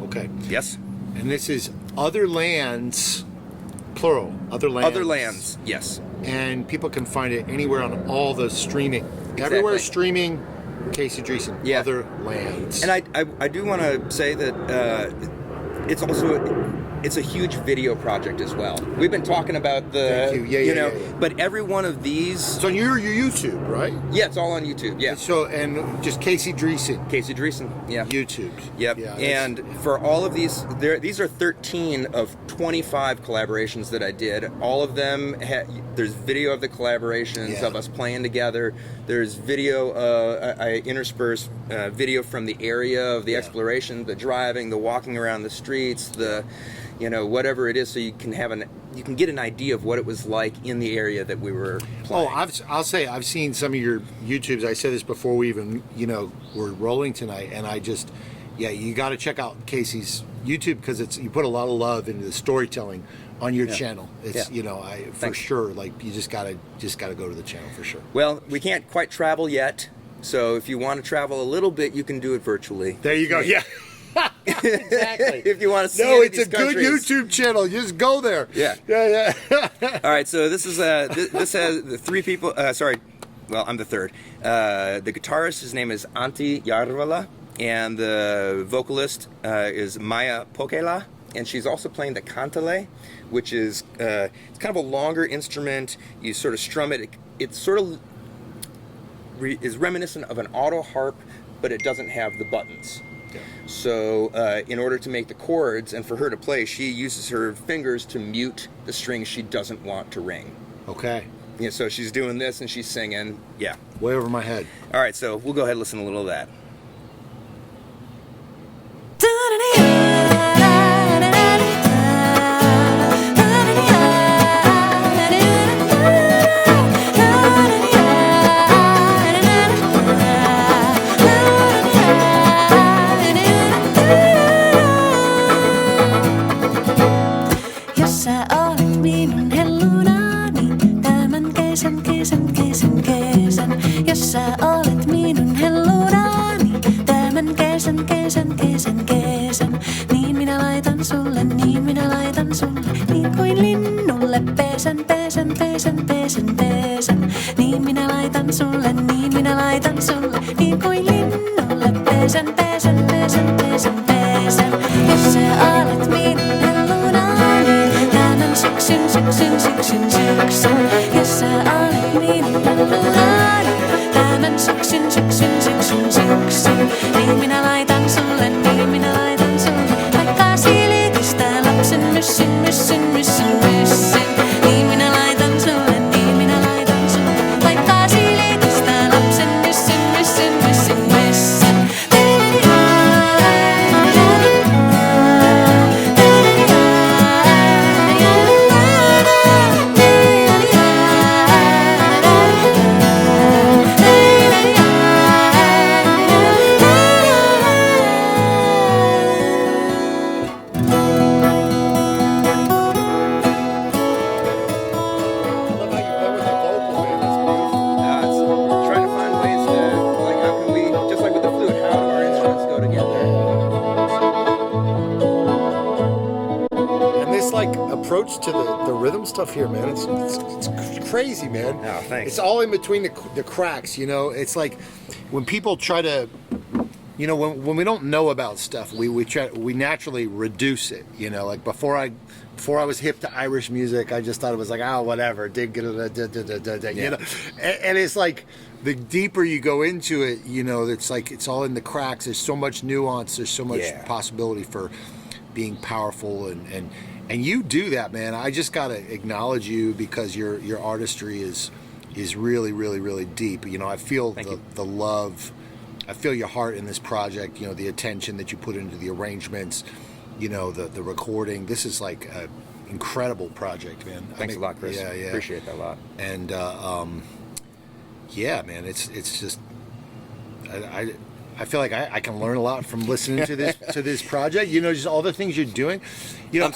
Speaker 1: Okay.
Speaker 2: Yes.
Speaker 1: And this is Otherlands, plural. Otherlands.
Speaker 2: Otherlands. Yes.
Speaker 1: And people can find it anywhere on all the streaming. Exactly. Everywhere streaming. Casey Driessen,
Speaker 2: yeah.
Speaker 1: Otherlands.
Speaker 2: And I do want to say that it's also it's a huge video project as well. We've been talking about the,
Speaker 1: Thank you. Yeah.
Speaker 2: But every one of these.
Speaker 1: It's on your YouTube, right?
Speaker 2: Yeah, it's all on YouTube. Yeah.
Speaker 1: So and just Casey Driessen.
Speaker 2: Casey Driessen. Yeah.
Speaker 1: YouTube.
Speaker 2: Yep.
Speaker 1: Yeah,
Speaker 2: and for all of these, these are 13 of 25 collaborations that I did. All of them, there's video of the collaborations of us playing together. There's video. I intersperse video from the area of the exploration, the driving, the walking around the streets, the. Whatever it is, so you can get an idea of what it was like in the area that we were playing.
Speaker 1: I'll say I've seen some of your YouTubes. I said this before we even were rolling tonight, and I just you got to check out Casey's YouTube, because you put a lot of love into the storytelling on your channel. It's for sure, like you just gotta go to the channel for sure.
Speaker 2: Well, we can't quite travel yet, so if you want to travel a little bit, you can do it virtually.
Speaker 1: There you go. Yeah. Exactly.
Speaker 2: If you want to see
Speaker 1: it's a good YouTube channel. Just go there.
Speaker 2: Yeah. All right. So this is this has the 3 people. Sorry. Well, I'm the third. The guitarist, his name is Antti Järvelä, and the vocalist is Miña Pokela, and she's also playing the kantele, which is it's kind of a longer instrument. You sort of strum it. It sort of is reminiscent of an auto harp, but it doesn't have the buttons. So in order to make the chords and for her to play, she uses her fingers to mute the strings she doesn't want to ring.
Speaker 1: Okay.
Speaker 2: So she's doing this and she's singing. Yeah.
Speaker 1: Way over my head.
Speaker 2: All right, so we'll go ahead and listen to a little of that.
Speaker 5: kesän, kesän, kesän, kesän. Jos sä olet minun hellunani, tämän kesän, kesän, kesän, kesän. Niin minä laitan sulle, niin minä laitan sulle, niin kuin linnulle pesän, pesän, pesän, pesän, pesän. Niin minä laitan sulle, niin minä laitan sulle, niin kuin linnulle pesän, pesän, pesän, pesän, pesän. Jos sä olet minun hellunani, tämän syksyn, syksyn, syksyn, syksyn. Jos sä olet minun hellunani, tämän syksyn, syksyn, syksyn, syksyn. Niin minä laitan sulle, niin minä laitan sulle, vaikka silitistä lapsen myssyn, myssyn, myssyn, myssyn. Niin minä laitan sulle, niin minä laitan sulle, vaikka silitistä lapsen myssyn, myssyn, myssyn, myssyn.
Speaker 2: It's trying to find ways to, like, how can we, just like with the flute, how do our instruments go together?
Speaker 1: And this like approach to the rhythm stuff here, man, it's crazy, man.
Speaker 2: Oh, thanks.
Speaker 1: It's all in between the cracks, you know. It's like when people try to, you know, when we don't know about stuff, we naturally reduce it, you know. Like before I was hip to Irish music, I just thought it was like, oh, whatever, you know. And it's like the deeper you go into it, you know, it's like it's all in the cracks. There's so much nuance. There's so much possibility for being powerful, and you do that, man. I just gotta acknowledge you because your artistry is really, really, really deep. You know, I feel the love. I feel your heart in this project. You know, the attention that you put into the arrangements. You know, the recording. This is like an incredible project, man.
Speaker 2: Thanks a lot, Chris.
Speaker 1: Yeah.
Speaker 2: Appreciate that a lot.
Speaker 1: And yeah, man, it's just I feel like I can learn a lot from listening to this project. You know, just all the things you're doing. You know,
Speaker 2: I'm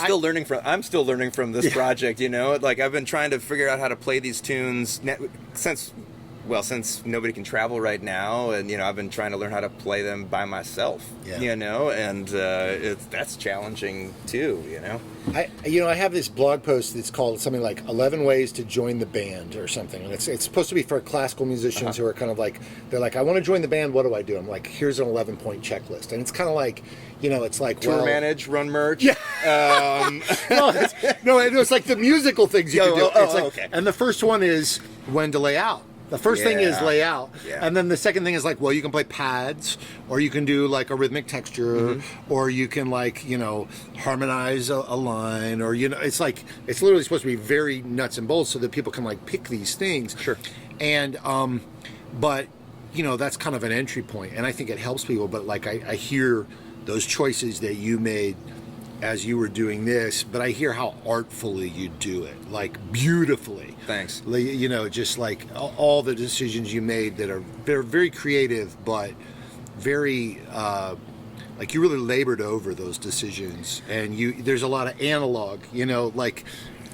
Speaker 2: still learning from this project. You know, like I've been trying to figure out how to play these tunes since nobody can travel right now, and you know, I've been trying to learn how to play them by myself.
Speaker 1: Yeah.
Speaker 2: You know, and that's challenging too. You know.
Speaker 1: I have this blog post that's called something like 11 Ways to Join the Band or something. And it's supposed to be for classical musicians who are kind of like, they're like, I want to join the band, what do I do? I'm like, here's an 11-point checklist. And it's kind of like, you know, it's like,
Speaker 2: Tour manage, run merch.
Speaker 1: Yeah. No, it's like the musical things you can do. It's like,
Speaker 2: okay.
Speaker 1: And the first one is when to lay out. The first thing is lay out, and then the second thing is like, well, you can play pads, or you can do like a rhythmic texture, or you can like, you know, harmonize a line, or, you know, it's like, it's literally supposed to be very nuts and bolts so that people can like pick these things.
Speaker 2: Sure.
Speaker 1: And, but, you know, that's kind of an entry point, and I think it helps people, but like I hear those choices that you made as you were doing this, but I hear how artfully you do it, like beautifully.
Speaker 2: Thanks.
Speaker 1: You know, just like all the decisions you made they're very creative, but very like you really labored over those decisions, and there's a lot of analog. You know, like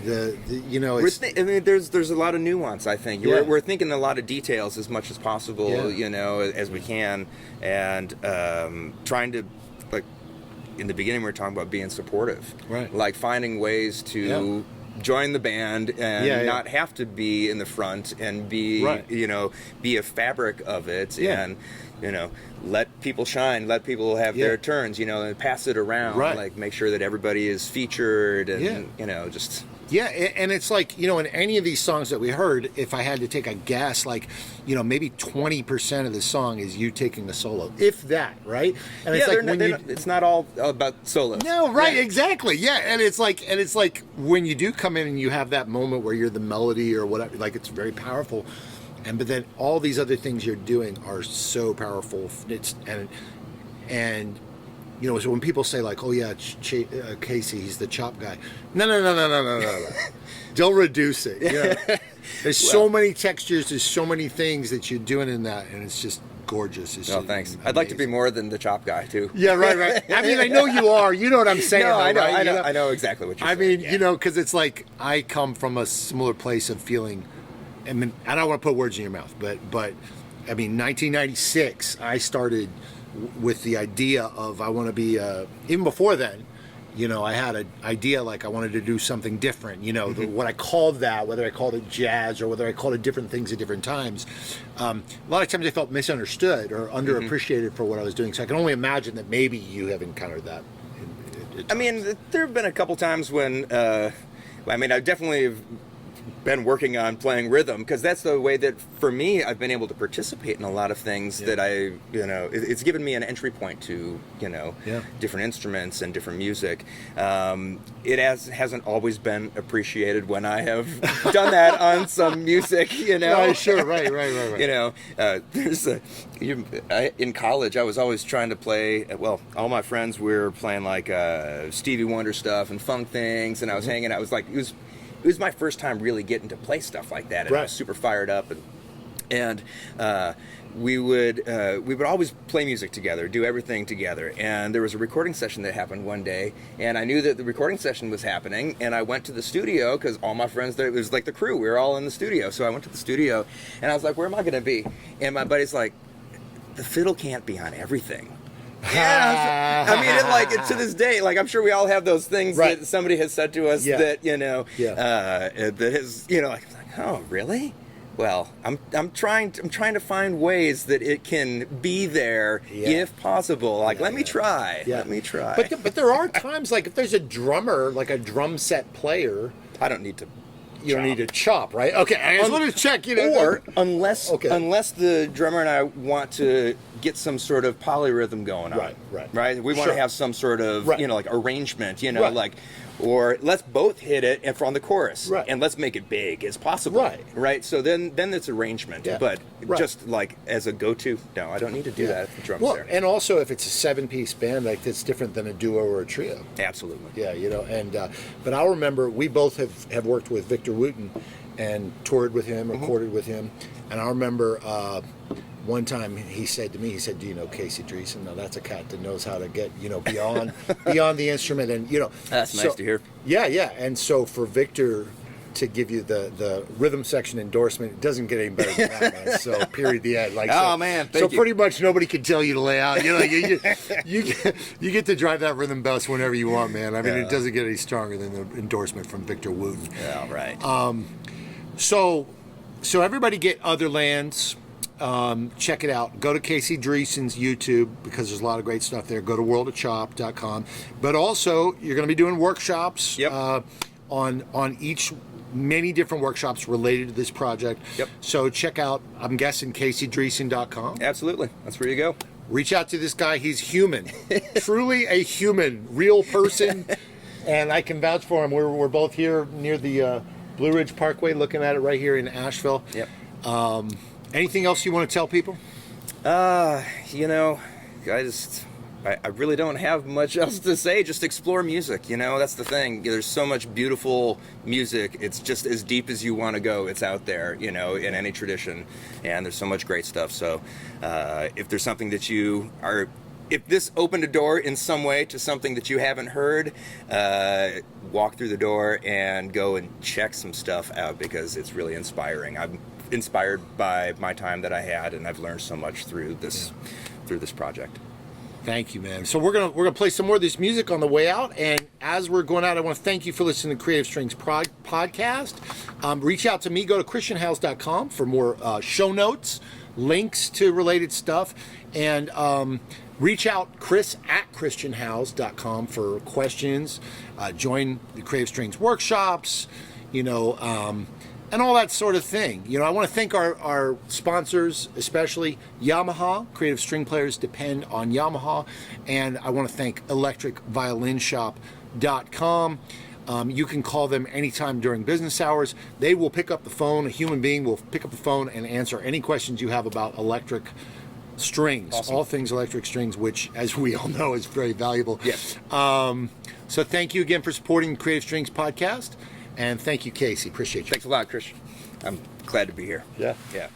Speaker 1: the you know.
Speaker 2: There's a lot of nuance. I think we're thinking a lot of details as much as possible. You know, as we can, and trying to like. In the beginning, we were talking about being supportive,
Speaker 1: right?
Speaker 2: Like finding ways to join the band and not have to be in the front and be, you know, be a fabric of it, and you know, let people shine, let people have their turns, you know, and pass it around, like make sure that everybody is featured, and you know, just.
Speaker 1: Yeah, and it's like, you know, in any of these songs that we heard, if I had to take a guess, like, you know, maybe 20% of the song is you taking a solo, if that, right? And it's like
Speaker 2: it's not all about solos.
Speaker 1: No, right, exactly, and it's like when you do come in and you have that moment where you're the melody or whatever, like it's very powerful, but then all these other things you're doing are so powerful. And you know, so when people say like, "Oh yeah, Casey, he's the chop guy," no. Don't reduce it. You know? There's so many textures. There's so many things that you're doing in that, and it's just gorgeous. It's
Speaker 2: thanks.
Speaker 1: Amazing.
Speaker 2: I'd like to be more than the chop guy too.
Speaker 1: Yeah, right. I mean, I know you are. You know what I'm saying?
Speaker 2: No,
Speaker 1: though,
Speaker 2: I
Speaker 1: right?
Speaker 2: know exactly what you're saying.
Speaker 1: I mean, you know, because it's like I come from a similar place of feeling I mean, I don't want to put words in your mouth, but I mean, 1996, I started with the idea of I want to be, even before then, you know, I had an idea like I wanted to do something different, you know, what I called that, whether I called it jazz or whether I called it different things at different times. A lot of times I felt misunderstood or underappreciated for what I was doing. So I can only imagine that maybe you have encountered that.
Speaker 2: I mean, there have been a couple times when, I mean, I definitely have been working on playing rhythm, because that's the way that for me I've been able to participate in a lot of things that I, you know, it's given me an entry point to, you know, different instruments and different music. It hasn't always been appreciated when I have done that on some music, you know.
Speaker 1: Right, sure, right.
Speaker 2: You know, in college I was always trying to play, well, all my friends were playing like Stevie Wonder stuff and funk things, and I was hanging out. It was like, it was my first time really getting to play stuff like that, and I was super fired up, and we would always play music together, do everything together. And there was a recording session that happened one day, and I knew that the recording session was happening, and I went to the studio because all my friends there, it was like the crew, we were all in the studio. So I went to the studio, and I was like, where am I going to be? And my buddy's like, the fiddle can't be on everything. Yeah, I mean, to this day, like, I'm sure we all have those things that somebody has said to us that, you know, that has, you know, like, oh, really? Well, I'm trying to find ways that it can be there if possible. Like, let me try. Let me try.
Speaker 1: But there are times, like, if there's a drummer, like a drum set player,
Speaker 2: I don't need to.
Speaker 1: You don't need to chop, right? Okay, I just wanted to check, you know.
Speaker 2: Or unless the drummer and I want to get some sort of polyrhythm going on. Right? We want to have some sort of, you know, like arrangement, you know, like, or let's both hit it and on the chorus, and let's make it big as possible, right? So then it's arrangement, but just like as a go-to, no, I don't need to do that if the drum's there.
Speaker 1: And also if it's a 7-piece band, like, that's different than a duo or a trio.
Speaker 2: Absolutely.
Speaker 1: Yeah, you know, and but I'll remember we both have worked with Victor Wooten and toured with him, recorded with him, and I remember one time he said to me, do you know Casey Driessen? Now that's a cat that knows how to get, you know, beyond the instrument, and, you know.
Speaker 2: That's nice to hear.
Speaker 1: Yeah, and so for Victor to give you the rhythm section endorsement, it doesn't get any better than that, man. So period, the end. Like,
Speaker 2: oh, man, thank you.
Speaker 1: Pretty much nobody can tell you to lay out. You know, you get to drive that rhythm bus whenever you want, man. I mean, it doesn't get any stronger than the endorsement from Victor Wooten.
Speaker 2: Yeah, right.
Speaker 1: So everybody get Otherlands. Check it out. Go to Casey Driessen's YouTube, because there's a lot of great stuff there. Go to worldofchop.com. But also, you're going to be doing workshops on each, many different workshops related to this project. So check out, I'm guessing, CaseyDriessen.com.
Speaker 2: Absolutely. That's where you go.
Speaker 1: Reach out to this guy. He's human. Truly a human, real person. And I can vouch for him. We're both here near the Blue Ridge Parkway, looking at it right here in Asheville. Anything else you want to tell people?
Speaker 2: You know, I really don't have much else to say. Just explore music, you know, that's the thing. There's so much beautiful music. It's just as deep as you want to go. It's out there, you know, in any tradition. And there's so much great stuff. So if there's something that if this opened a door in some way to something that you haven't heard, walk through the door and go and check some stuff out, because it's really inspiring. I'm inspired by my time that I had, and I've learned so much through this project.
Speaker 1: Thank you, man. So we're gonna play some more of this music on the way out, and as we're going out, I want to thank you for listening to Creative Strings podcast. Reach out to me. Go to christianhouse.com for more show notes, links to related stuff, and reach out Chris at christianhouse.com for questions. Join the Creative Strings workshops, you know, and all that sort of thing. You know, I want to thank our sponsors, especially Yamaha. Creative string players depend on Yamaha. And I want to thank electricviolinshop.com. You can call them anytime during business hours. They will pick up the phone. A human being will pick up the phone and answer any questions you have about electric strings. Awesome. All things electric strings, which, as we all know, is very valuable.
Speaker 2: Yes.
Speaker 1: So thank you again for supporting the Creative Strings podcast. And thank you, Casey. Appreciate you.
Speaker 2: Thanks a lot, Chris. I'm glad to be here.
Speaker 1: Yeah.
Speaker 2: Yeah.